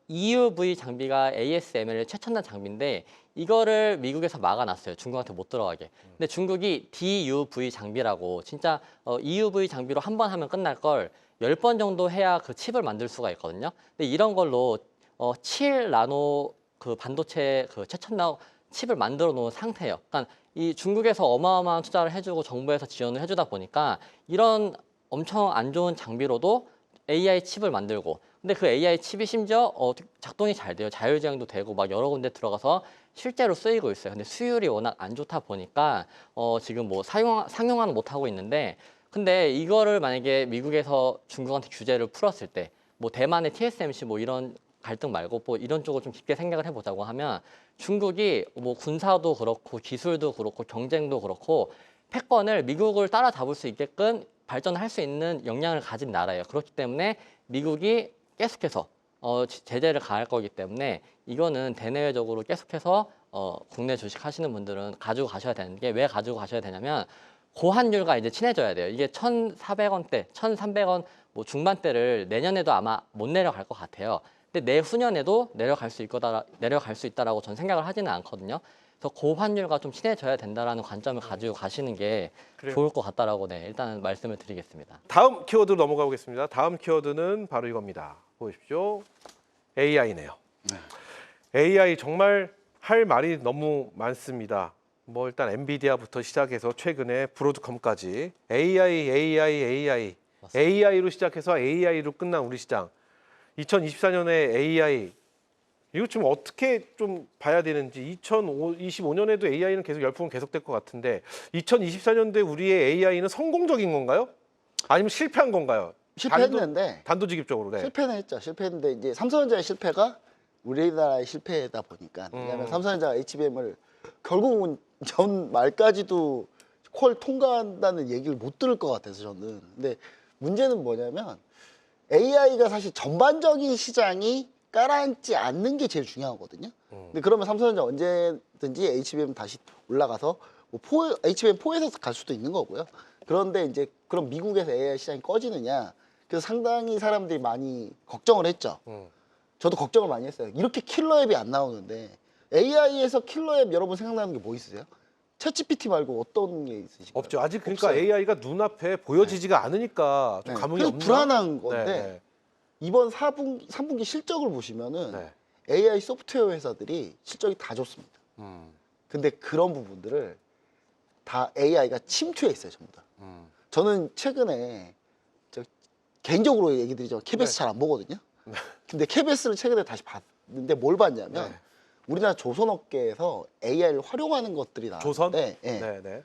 EUV 장비가 ASML 최첨단 장비인데 이거를 미국에서 막아놨어요. 중국한테 못 들어가게. 근데 중국이 DUV 장비라고 진짜 EUV 장비로 한 번 하면 끝날 걸 10번 정도 해야 그 칩을 만들 수가 있거든요. 근데 이런 걸로 7나노 그 반도체 그 최첨단 칩을 만들어 놓은 상태예요. 그러니까 이 중국에서 어마어마한 투자를 해주고 정부에서 지원을 해주다 보니까 이런 엄청 안 좋은 장비로도 AI 칩을 만들고 근데 그 AI 칩이 심지어 작동이 잘 돼요. 자율주행도 되고 막 여러 군데 들어가서 실제로 쓰이고 있어요. 근데 수율이 워낙 안 좋다 보니까 지금 뭐 상용화는 못 하고 있는데 근데 이거를 만약에 미국에서 중국한테 규제를 풀었을 때 뭐 대만의 TSMC 뭐 이런 갈등 말고 뭐 이런 쪽을 좀 깊게 생각을 해보자고 하면 중국이 뭐 군사도 그렇고 기술도 그렇고 경쟁도 그렇고 패권을 미국을 따라잡을 수 있게끔 발전할 수 있는 역량을 가진 나라예요. 그렇기 때문에 미국이 계속해서 제재를 가할 거기 때문에 이거는 대내외적으로 계속해서 국내 주식 하시는 분들은 가지고 가셔야 되는 게 왜 가지고 가셔야 되냐면 고환율과 이제 친해져야 돼요. 이게 1,400원대, 1,300원 뭐 중반대를 내년에도 아마 못 내려갈 것 같아요. 근데 내후년에도 내려갈 수 있다라고 전 생각을 하지는 않거든요. 그래서 고환율과 좀 친해져야 된다라는 관점을 가지고 가시는 게 그래요. 좋을 것 같다라고 일단 말씀을 드리겠습니다. 다음 키워드로 넘어가 보겠습니다. 다음 키워드는 바로 이겁니다. 보십시오. AI네요. AI 정말 할 말이 너무 많습니다. 뭐 일단 엔비디아부터 시작해서 최근에 브로드컴까지 AI. 맞습니다. AI로 시작해서 AI로 끝난 우리 시장. 2024년에 AI 이거 좀 어떻게 좀 봐야 되는지 2025년에도 AI는 계속 열풍은 계속될 것 같은데 2024년도에 우리의 AI는 성공적인 건가요? 아니면 실패한 건가요? 실패했는데 단도직입적으로. 네. 실패는 했죠. 실패했는데 이제 삼성전자의 실패가 우리나라의 실패다 보니까 왜냐하면 삼성전자가 HBM을 결국은 전 말까지도 콜 통과한다는 얘기를 못 들을 것 같아서 저는. 근데 문제는 뭐냐면 AI가 사실 전반적인 시장이 깔아앉지 않는 게 제일 중요하거든요. 근데 그러면 삼성전자 언제든지 HBM 다시 올라가서 뭐 HBM4에서 갈 수도 있는 거고요. 그런데 이제 그럼 미국에서 AI 시장이 꺼지느냐? 그래서 상당히 사람들이 많이 걱정을 했죠. 저도 걱정을 많이 했어요. 이렇게 킬러 앱이 안 나오는데 AI에서 킬러 앱 여러분 생각나는 게 뭐 있으세요? 챗GPT 말고 어떤 게 있으실까요? 없죠. 아직 그러니까 없어요. AI가 눈앞에 보여지지가 않으니까 좀 네. 감흥이 그래서 없나? 불안한 건데 네, 이번 3분기 실적을 보시면은 네. AI 소프트웨어 회사들이 실적이 다 좋습니다. 음, 근데 그런 부분들을 다 AI가 침투해 있어요, 전부 다. 저는 최근에 저 개인적으로 얘기 드리자면 KBS 네. 잘 안 보거든요. 근데 KBS를 최근에 다시 봤는데 뭘 봤냐면 네. 우리나라 조선업계에서 AI를 활용하는 것들이 조선? 나왔는데 예, 네, 네.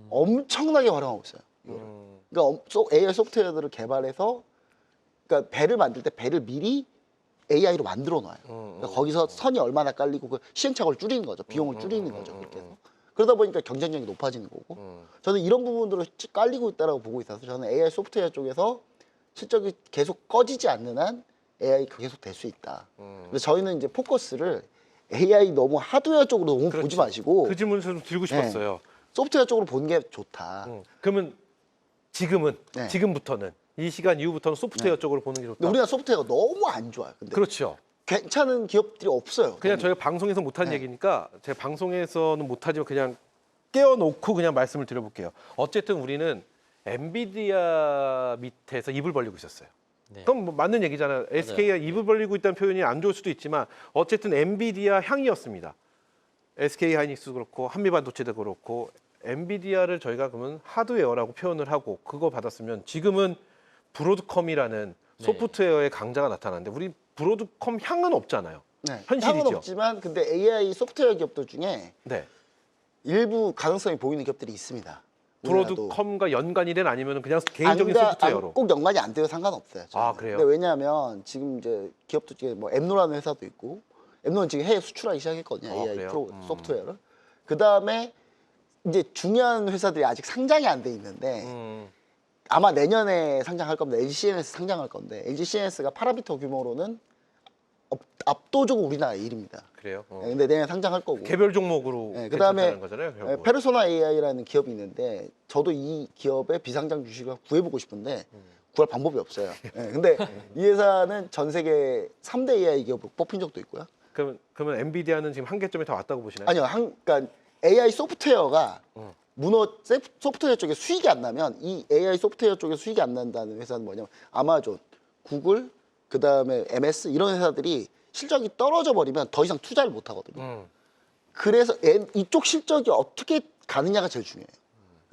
엄청나게 활용하고 있어요. 그러니까 AI 소프트웨어들을 개발해서 그러니까 배를 만들 때 배를 미리 AI로 만들어 놔요. 그러니까 거기서 선이 얼마나 깔리고 그 시행착오를 줄이는 거죠. 비용을 줄이는 거죠. 그렇게 해서. 그러다 보니까 경쟁력이 높아지는 거고. 저는 이런 부분들을 깔리고 있다고 보고 있어서 저는 AI 소프트웨어 쪽에서 실적이 계속 꺼지지 않는 한 AI가 계속 될 수 있다. 그래서 저희는 이제 포커스를 AI 너무 하드웨어 쪽으로 너무 보지 마시고 그 질문을 좀 드리고 싶었어요. 소프트웨어 쪽으로 보는 게 좋다. 그러면 지금은 네. 지금부터는 이 시간 이후부터는 소프트웨어 쪽으로 보는 게 좋다. 근데 우리나라 소프트웨어가 너무 안 좋아요. 근데 그렇죠. 괜찮은 기업들이 없어요. 그냥 너무. 저희가 방송에서 못한 네. 얘기니까 제가 방송에서는 못하지만 그냥 깨워놓고 그냥 말씀을 드려볼게요. 어쨌든 우리는 엔비디아 밑에서 입을 벌리고 있었어요. 네. 그럼 뭐 맞는 얘기잖아요. SK가 입을 벌리고 있다는 표현이 안 좋을 수도 있지만 어쨌든 엔비디아 향이었습니다. SK 하이닉스도 그렇고 한미반도체도 그렇고 엔비디아를 저희가 그러면 하드웨어라고 표현을 하고 그거 받았으면 지금은 브로드컴이라는 네. 소프트웨어의 강자가 나타났는데 우리 브로드컴 향은 없잖아요. 네. 현실이죠. 향은 없지만 근데 AI 소프트웨어 기업들 중에 네. 일부 가능성이 보이는 기업들이 있습니다. 우리나라도. 브로드컴과 연관이 된 아니면 그냥 개인적인 소프트웨어로. 꼭 연관이 안 돼도 상관없어요. 저는. 아, 그래요? 근데 왜냐하면 지금 이제 기업들 중에 뭐 앱노라는 회사도 있고 앱노는 지금 해외 수출하기 시작했거든요. 아, AI 그래요? 소프트웨어를. 그 다음에 이제 중요한 회사들이 아직 상장이 안 돼 있는데 아마 내년에 상장할 겁니다. LG CNS 상장할 건데 LG CNS가 파라미터 규모로는 압도적으로 우리나라 1위입니다. 그래요. 근데 내년 상장할 거고. 개별 종목으로 네, 그다음에 괜찮다는 거잖아요. 결국은. 페르소나 AI라는 기업이 있는데 저도 이 기업의 비상장 주식을 구해보고 싶은데 구할 방법이 없어요. 근데 이 회사는 전 세계 3대 AI 기업으로 뽑힌 적도 있고요. 그러면 엔비디아는 지금 한계점에 다 왔다고 보시나요? 아니요, 그러니까 AI 소프트웨어가 소프트웨어 쪽에 수익이 안 나면 이 AI 소프트웨어 쪽에 수익이 안 난다는 회사는 뭐냐면 아마존, 구글, 그 다음에 MS 이런 회사들이 실적이 떨어져 버리면 더 이상 투자를 못 하거든요. 그래서 이쪽 실적이 어떻게 가느냐가 제일 중요해요.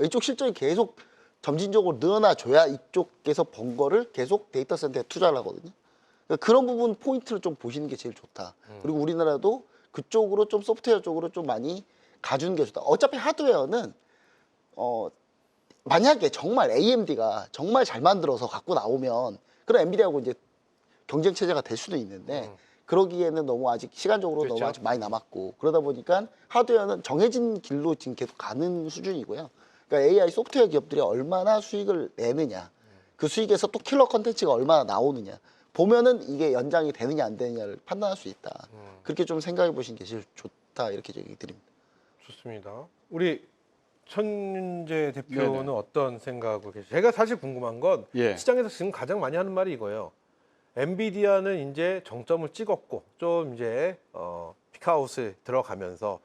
이쪽 실적이 계속 점진적으로 늘어나줘야 이쪽에서 번 거를 계속 데이터 센터에 투자를 하거든요. 그러니까 그런 부분 포인트를 좀 보시는 게 제일 좋다. 그리고 우리나라도 그쪽으로 좀 소프트웨어 쪽으로 좀 많이 가주는 게 좋다. 어차피 하드웨어는 만약에 정말 AMD가 정말 잘 만들어서 갖고 나오면 그럼 엔비디아하고 이제 경쟁 체제가 될 수도 있는데 그러기에는 너무 아직 시간적으로 그렇죠. 너무 아직 많이 남았고 그러다 보니까 하드웨어는 정해진 길로 지금 계속 가는 수준이고요. 그러니까 AI 소프트웨어 기업들이 얼마나 수익을 내느냐, 그 수익에서 또 킬러 컨텐츠가 얼마나 나오느냐 보면은 이게 연장이 되느냐 안 되느냐를 판단할 수 있다. 그렇게 좀 생각해 보시는 게 제일 좋다 이렇게 얘기 드립니다. 좋습니다. 우리 천윤재 대표는 네네. 어떤 생각을 계세요? 제가 사실 궁금한 건 예. 시장에서 지금 가장 많이 하는 말이 이거예요. 엔비디아는 이제 정점을 찍었고 좀 이제 피크아웃에 들어가면서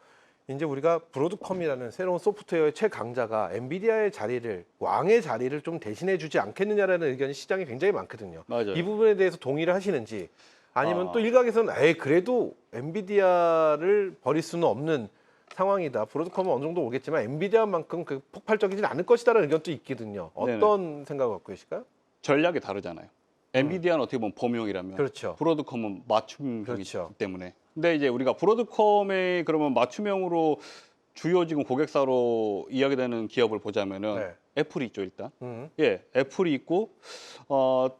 이제 우리가 브로드컴이라는 새로운 소프트웨어의 최강자가 엔비디아의 자리를 왕의 자리를 좀 대신해 주지 않겠느냐라는 의견이 시장에 굉장히 많거든요. 맞아요. 이 부분에 대해서 동의를 하시는지 아니면 아. 또 일각에서는 그래도 엔비디아를 버릴 수는 없는 상황이다. 브로드컴은 어느 정도 오겠지만 엔비디아만큼 그 폭발적이진 않을 것이다라는 의견도 있거든요. 어떤 생각을 갖고 계실까요? 전략이 다르잖아요. 엔비디아는 어떻게 보면 범용이라면 그렇죠. 브로드컴은 맞춤형이기 그렇죠. 때문에. 근데 이제 우리가 브로드컴의 그러면 맞춤형으로 주요 지금 고객사로 이야기되는 기업을 보자면은 네. 애플이 있죠 일단. 음. 예, 애플이 있고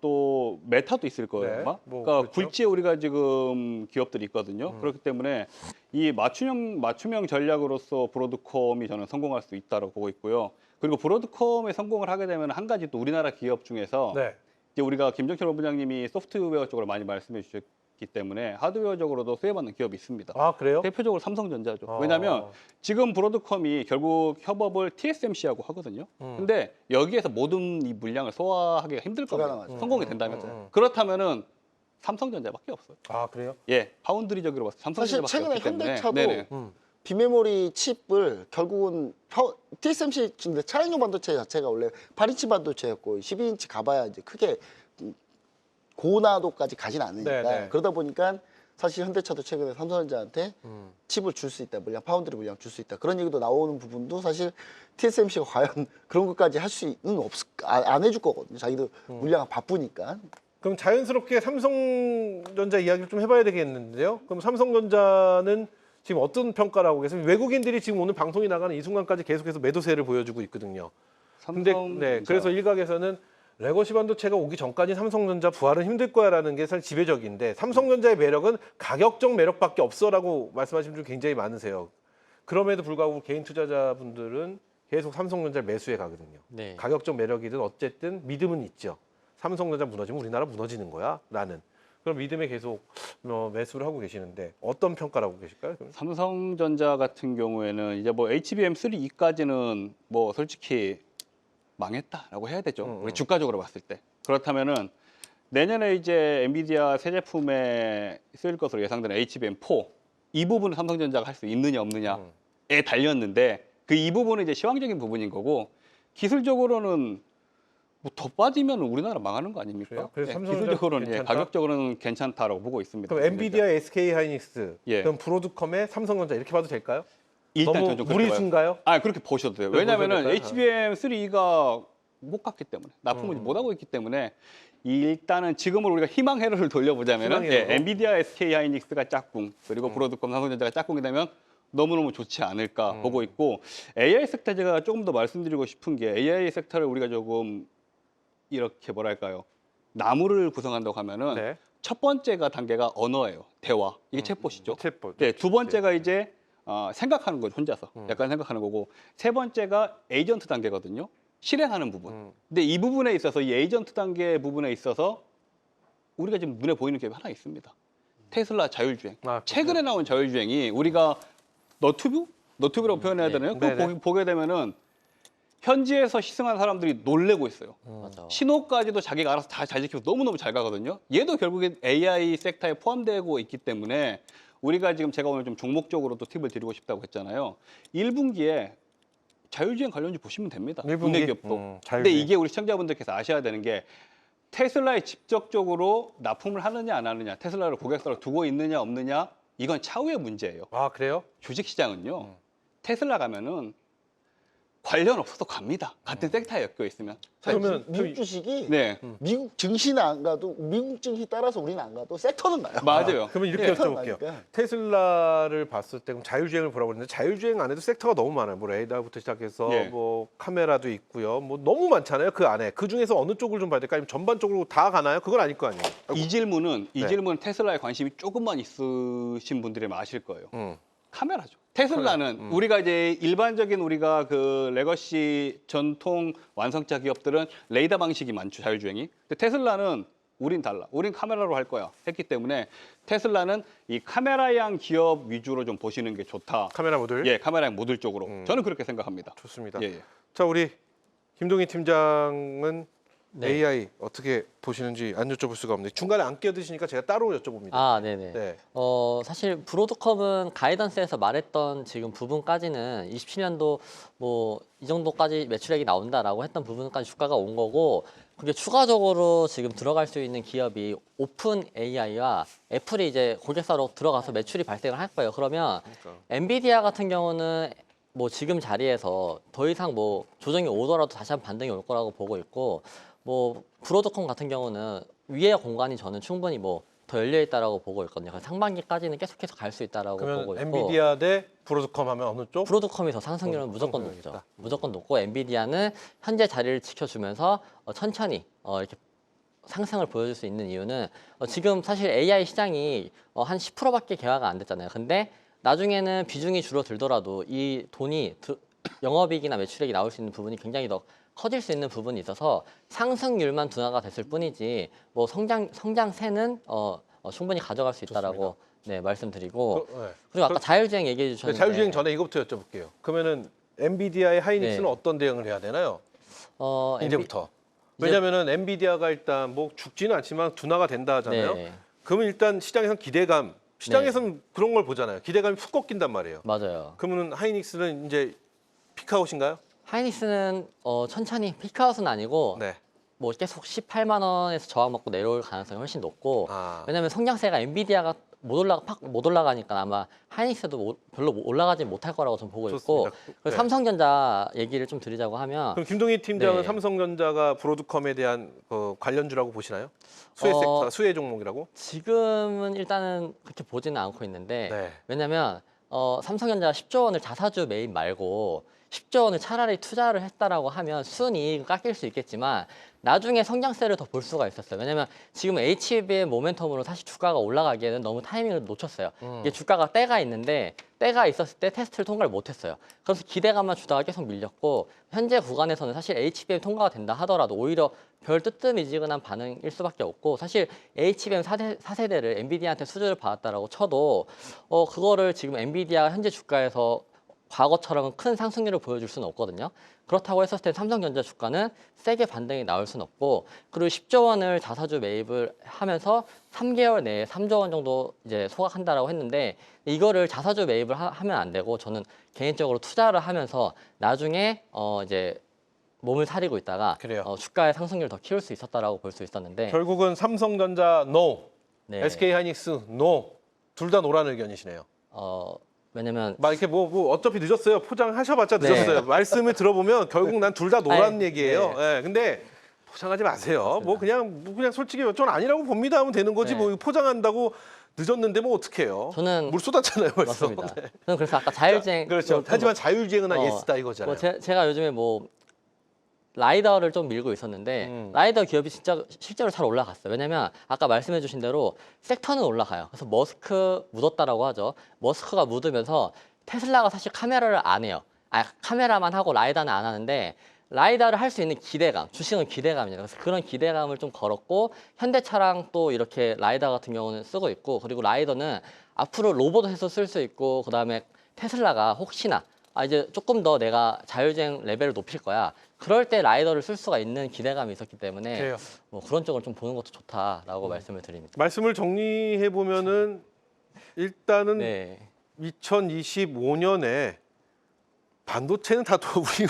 또 메타도 있을 거예요 네, 아마. 뭐 그러니까 그렇죠. 굴지에 우리가 지금 기업들이 있거든요. 그렇기 때문에 이 맞춤형 전략으로서 브로드컴이 저는 성공할 수 있다고 보고 있고요. 그리고 브로드컴에 성공을 하게 되면 한 가지 또 우리나라 기업 중에서 네. 이제 우리가 김정철 본부장님이 소프트웨어 쪽으로 많이 말씀해 있기 때문에 하드웨어적으로도 수혜받는 기업이 있습니다. 아, 그래요? 대표적으로 삼성전자죠. 아. 왜냐하면 지금 브로드컴이 결국 협업을 TSMC하고 하거든요. 근데 여기에서 모든 이 물량을 소화하기가 힘들 겁니다. 불가능하죠. 성공이 된다면. 그렇다면은 삼성전자밖에 없어요. 아, 그래요? 예, 파운드리적으로 봤을 때 사실 삼성전자밖에 최근에 없기 때문에. 현대차도 네네. 비메모리 칩을 결국은 TSMC 근데 차량용 반도체 자체가 원래 8인치 반도체였고 12인치 가봐야 이제 크게 고난도까지 가진 않으니까 네. 그러다 보니까 사실 현대차도 최근에 삼성전자한테 칩을 줄 수 있다, 파운드리 물량 줄 수 있다 그런 얘기도 나오는 부분도 사실 TSMC가 과연 그런 것까지 할 수는 안 해줄 거거든요. 자기도 물량 바쁘니까. 그럼 자연스럽게 삼성전자 이야기를 좀 해봐야 되겠는데요. 그럼 삼성전자는 지금 어떤 평가를 하고 계세요? 외국인들이 지금 오늘 방송이 나가는 이 순간까지 계속해서 매도세를 보여주고 있거든요. 근데 네, 그래서 일각에서는 레거시 반도체가 오기 전까지 삼성전자 부활은 힘들 거야라는 게 사실 지배적인데 삼성전자의 매력은 가격적 매력밖에 없어라고 말씀하시는 분들 굉장히 많으세요. 그럼에도 불구하고 개인 투자자분들은 계속 삼성전자를 매수해 가거든요. 네. 가격적 매력이든 어쨌든 믿음은 있죠. 삼성전자 무너지면 우리나라 무너지는 거야라는 그런 믿음에 계속 매수를 하고 계시는데 어떤 평가를 하고 계실까요? 그럼? 삼성전자 같은 경우에는 이제 뭐 HBM3E까지는 뭐 솔직히 망했다라고 해야 되죠. 우리 주가적으로 봤을 때. 그렇다면은 내년에 이제 엔비디아 새 제품에 쓰일 것으로 예상되는 HBM4 이 부분은 삼성전자가 할 수 있느냐 없느냐에 달렸는데 그 이 부분은 이제 시황적인 부분인 거고 기술적으로는 뭐 더 빠지면 우리나라 망하는 거 아닙니까? 그래요? 그래서 예, 삼성전자 기술적으로는 괜찮다? 가격적으로는 괜찮다라고 보고 있습니다. 그럼 엔비디아, SK 하이닉스, 예. 그럼 브로드컴의 삼성전자 이렇게 봐도 될까요? 일단 너무 저는 좀 그렇게 봐요. 무리수인가요? 아 그렇게 보셔도 돼요. 그렇게 왜냐하면은 보셔도 HBM3가 못 갔기 때문에 납품을 못 하고 있기 때문에 일단은 지금은 우리가 희망회로를 돌려보자면은 희망회로. 엔비디아, SK 하이닉스가 짝꿍 그리고 브로드컴, 삼성전자가 짝꿍이 되면 너무너무 좋지 않을까 보고 있고 AI 섹터 제가 조금 더 말씀드리고 싶은 게 AI 섹터를 우리가 조금 이렇게 뭐랄까요 나무를 구성한다고 하면은 네. 첫 번째가 단계가 언어예요. 대화 이게 챗봇이죠. 챗봇. 네, 두 번째가 이제 생각하는 거죠, 혼자서. 약간 생각하는 거고. 세 번째가 에이전트 단계거든요. 실행하는 부분. 근데 이 부분에 있어서 이 에이전트 단계 부분에 있어서 우리가 지금 눈에 보이는 게 하나 있습니다. 테슬라 자율주행. 아, 최근에 나온 자율주행이 우리가 너튜브라고 표현해야 되나요? 네네. 그거 보게 되면은 현지에서 시승한 사람들이 놀래고 있어요. 맞아. 신호까지도 자기가 알아서 다 잘 지키고 너무너무 잘 가거든요. 얘도 결국엔 AI 섹터에 포함되고 있기 때문에 우리가 지금 제가 오늘 좀 종목적으로 또 팁을 드리고 싶다고 했잖아요. 1분기에 자율주행 관련주 보시면 됩니다. 1분기? 국내 기업도. 근데 자율주행. 이게 우리 시청자분들께서 아셔야 되는 게 테슬라에 직접적으로 납품을 하느냐 안 하느냐, 테슬라를 고객사로 두고 있느냐 없느냐 이건 차후의 문제예요. 아, 그래요? 주식시장은요. 테슬라 가면은 관련 없어도 갑니다. 같은 섹터에 엮여 있으면. 그러면 미국 주식이 네. 미국 증시는 안 가도 미국 증시 따라서 우리는 안 가도 섹터는 가요. 맞아요. 그러면 이렇게 예. 여쭤볼게요. 그러니까. 테슬라를 봤을 때 그럼 자율주행을 보라고 그랬는데 자율주행 안에도 섹터가 너무 많아요. 뭐 레이더부터 시작해서 예. 뭐 카메라도 있고요. 뭐 너무 많잖아요. 그 안에. 그 중에서 어느 쪽을 좀 봐야 될까요? 아니면 전반적으로 다 가나요? 그건 아닐 거 아니에요. 이 질문은 네. 테슬라에 관심이 조금만 있으신 분들이면 아실 거예요. 음. 카메라죠. 테슬라는 우리가 이제 일반적인 우리가 그 레거시 전통 완성차 기업들은 레이더 방식이 많죠, 자율주행이. 근데 테슬라는 우린 달라. 우린 카메라로 할 거야. 했기 때문에 테슬라는 이 카메라양 기업 위주로 좀 보시는 게 좋다. 카메라 모듈. 예, 카메라양 모듈 쪽으로. 저는 그렇게 생각합니다. 좋습니다. 예, 예. 자, 우리 김동희 팀장은 네. AI 어떻게 보시는지 안 여쭤볼 수가 없는데 중간에 안 끼어드시니까 제가 따로 여쭤봅니다. 아, 네네. 네. 사실 브로드컴은 가이던스에서 말했던 지금 부분까지는 27년도 뭐 이 정도까지 매출액이 나온다라고 했던 부분까지 주가가 온 거고 그게 추가적으로 지금 들어갈 수 있는 기업이 오픈 AI와 애플이 이제 고객사로 들어가서 매출이 발생을 할 거예요. 그러면 엔비디아 같은 경우는 뭐 지금 자리에서 더 이상 뭐 조정이 오더라도 다시 한번 반등이 올 거라고 보고 있고 뭐 브로드컴 같은 경우는 위의 공간이 저는 충분히 뭐 더 열려 있다라고 보고 있거든요. 그래서 상반기까지는 계속해서 갈 수 있다라고 보고 그러면 있고. 엔비디아 대 브로드컴 하면 어느 쪽? 브로드컴이 더 상승률은 무조건 상승률이겠다. 높죠. 무조건 높고 엔비디아는 현재 자리를 지켜주면서 천천히 이렇게 상승을 보여줄 수 있는 이유는 지금 사실 AI 시장이 한 10%밖에 개화가 안 됐잖아요. 근데 나중에는 비중이 줄어들더라도 이 돈이 영업이익이나 매출액이 나올 수 있는 부분이 굉장히 더 커질 수 있는 부분이 있어서 상승률만 둔화가 됐을 뿐이지 뭐 성장세는 충분히 가져갈 수 있다라고 네, 말씀드리고 네. 그리고 아까 자율주행 얘기해 네, 주셨는데 자율주행 전에 이것부터 여쭤볼게요. 그러면은 엔비디아의 하이닉스는 네. 어떤 대응을 해야 되나요? 엔비- 이제부터. 왜냐면은 엔비디아가 일단 뭐 죽지는 않지만 둔화가 된다 하잖아요. 네, 그러면 일단 시장에선 기대감, 시장에선 그런 걸 보잖아요. 기대감이 푹 꺾인단 말이에요. 맞아요. 그러면 하이닉스는 이제 피크아웃인가요? 하이닉스는 천천히 피크아웃은 아니고 네. 뭐 계속 18만 원에서 저항 먹고 내려올 가능성이 훨씬 높고 아. 왜냐면 성장세가 엔비디아가 못 올라가니까 아마 하이닉스도 별로 올라가지 못할 거라고 저는 보고 있고 좋습니다. 그리고 네. 삼성전자 얘기를 좀 드리자고 하면 그럼 김동희 팀장은 네. 삼성전자가 브로드컴에 대한 관련주라고 보시나요? 수혜 어, 섹터, 수혜 종목이라고? 지금은 일단은 그렇게 보지는 않고 있는데 네. 왜냐면 삼성전자가 10조 원을 자사주 매입 말고 10조 원을 차라리 투자를 했다라고 하면 순이익을 깎일 수 있겠지만 나중에 성장세를 더 볼 수가 있었어요. 왜냐면 지금 HB의 모멘텀으로 사실 주가가 올라가기에는 너무 타이밍을 놓쳤어요. 이게 주가가 때가 있는데 때가 있었을 때 테스트를 통과를 못했어요. 그래서 기대감만 주다가 계속 밀렸고 현재 구간에서는 사실 HBM 통과가 된다 하더라도 오히려 별 뜨뜻미지근한 반응일 수밖에 없고 사실 HBM 4세대를 엔비디아한테 수주를 받았다라고 쳐도 그거를 지금 엔비디아 현재 주가에서 과거처럼 큰 상승률을 보여줄 수는 없거든요. 그렇다고 했었을 때 삼성전자 주가는 세게 반등이 나올 수는 없고 그리고 10조 원을 자사주 매입을 하면서 3개월 내에 3조 원 정도 이제 소각한다라고 했는데 이거를 자사주 매입을 하면 안 되고 저는 개인적으로 투자를 하면서 나중에 이제 몸을 사리고 있다가 그래요. 주가의 상승률을 더 키울 수 있었다라고 볼 수 있었는데 결국은 삼성전자 NO, 네. SK 하이닉스 NO 둘 다 노란 의견이시네요. 왜냐면 막 이렇게 뭐 어차피 늦었어요. 포장하셔봤자 네. 늦었어요. 말씀을 들어보면 결국 난 둘 다 노란 아니, 얘기예요. 네. 예, 근데 포장하지 마세요. 뭐 그냥 솔직히 전 아니라고 봅니다 하면 되는 거지 네. 뭐 포장한다고 늦었는데 뭐 어떡해요. 저는 물 쏟았잖아요 벌써. 맞습니다. 네. 저는 그래서 아까 자율주행 그렇죠. 하지만 자율주행은 어, 예스다 이거잖아요. 제가 요즘에 뭐 라이더를 좀 밀고 있었는데 라이더 기업이 진짜 실제로 잘 올라갔어요. 왜냐면 아까 말씀해주신 대로 섹터는 올라가요. 그래서 머스크 묻었다라고 하죠. 머스크가 묻으면서 테슬라가 사실 카메라를 안 해요. 카메라만 하고 라이다는 안 하는데 라이다를 할 수 있는 기대감, 주식은 기대감이에요. 그래서 그런 기대감을 좀 걸었고 현대차랑 또 이렇게 라이다 같은 경우는 쓰고 있고 그리고 라이더는 앞으로 로봇에서 쓸 수 있고 그다음에 테슬라가 혹시나 이제 조금 더 내가 자율주행 레벨을 높일 거야. 그럴 때 라이더를 쓸 수가 있는 기대감이 있었기 때문에 그래요. 뭐 그런 쪽을 좀 보는 것도 좋다라고 말씀을 드립니다. 말씀을 정리해 보면은 일단은 네. 2025년에 반도체는 다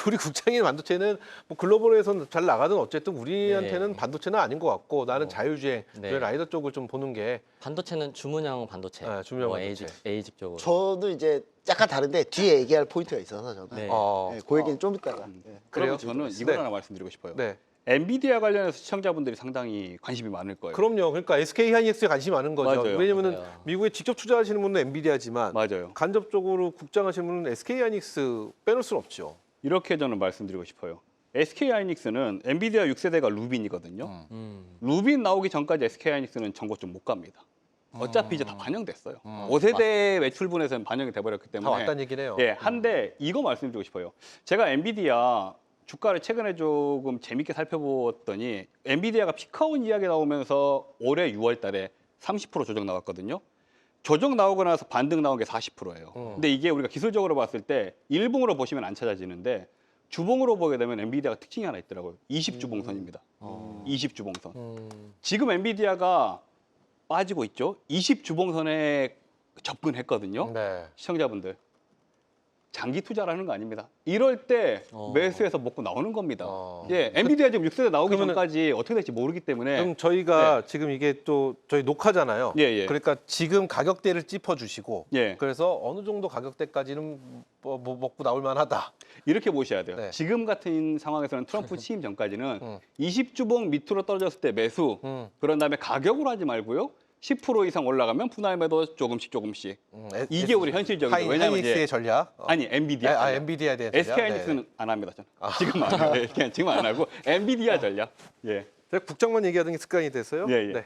우리 국장인 반도체는 뭐 글로벌에서는 잘 나가든 어쨌든 우리한테는 네. 반도체는 아닌 것 같고 나는 자율주행 네. 라이더 쪽을 좀 보는 게 반도체는 주문형 반도체, 주문형 뭐 반도체. 에이직 쪽으로. 저도 이제 약간 다른데 뒤에 얘기할 포인트가 있어서 저는 네. 그 얘기는 좀 이따가. 네. 그래요? 그러면 저는 이걸 네. 하나 말씀드리고 싶어요. 네. 엔비디아 관련해서 시청자분들이 상당히 관심이 많을 거예요. 그럼요. 그러니까 SK 하이닉스에 관심이 많은 거죠. 맞아요. 왜냐면은 맞아요. 미국에 직접 투자하시는 분은 엔비디아지만 맞아요. 간접적으로 국장하시는 분은 SK 하이닉스 빼놓을 수는 없죠. 이렇게 저는 말씀드리고 싶어요. SK 하이닉스는 엔비디아 6세대가 루빈이거든요. 루빈 나오기 전까지 SK 하이닉스는 전고 좀 못 갑니다. 어차피 이제 다 반영됐어요. 5세대 매출분에서는 반영이 돼버렸기 다 때문에 왔다는 얘기네요. 예, 한데 이거 말씀드리고 싶어요. 제가 엔비디아 주가를 최근에 조금 재밌게 살펴보았더니 엔비디아가 피카온 이야기 나오면서 올해 6월 달에 30% 조정 나왔거든요. 조정 나오고 나서 반등 나온 게 40%예요. 근데 이게 우리가 기술적으로 봤을 때 일봉으로 보시면 안 찾아지는데 주봉으로 보게 되면 엔비디아가 특징이 하나 있더라고요. 20주봉선입니다. 20주봉선. 지금 엔비디아가 빠지고 있죠. 20주봉선에 접근했거든요. 네. 시청자분들. 장기 투자라는 거 아닙니다. 이럴 때 매수해서 먹고 나오는 겁니다. 예, 엔비디아 지금 6세대 나오기 그러면은- 전까지 어떻게 될지 모르기 때문에 그럼 저희가 지금 이게 또 저희 녹화잖아요. 예, 예. 그러니까 지금 가격대를 짚어주시고 예. 그래서 어느 정도 가격대까지는 뭐 먹고 나올 만하다. 이렇게 보셔야 돼요. 네. 지금 같은 상황에서는 트럼프 취임 전까지는 20주봉 밑으로 떨어졌을 때 매수, 그런 다음에 가격으로 하지 말고요. 10% 이상 올라가면 분할 매도 조금씩. 이게 우리 현실적이죠. 왜냐하면 하이닉스의 이제 전략. 아니 엔비디아. 엔비디아에 대한 SK 전략. 하이닉스는 안 합니다. 저는. 지금 안 해요. 그냥 지금 안 하고 엔비디아 전략. 예. 제가 국장만 얘기하던 게 습관이 돼서요. 예, 예. 네.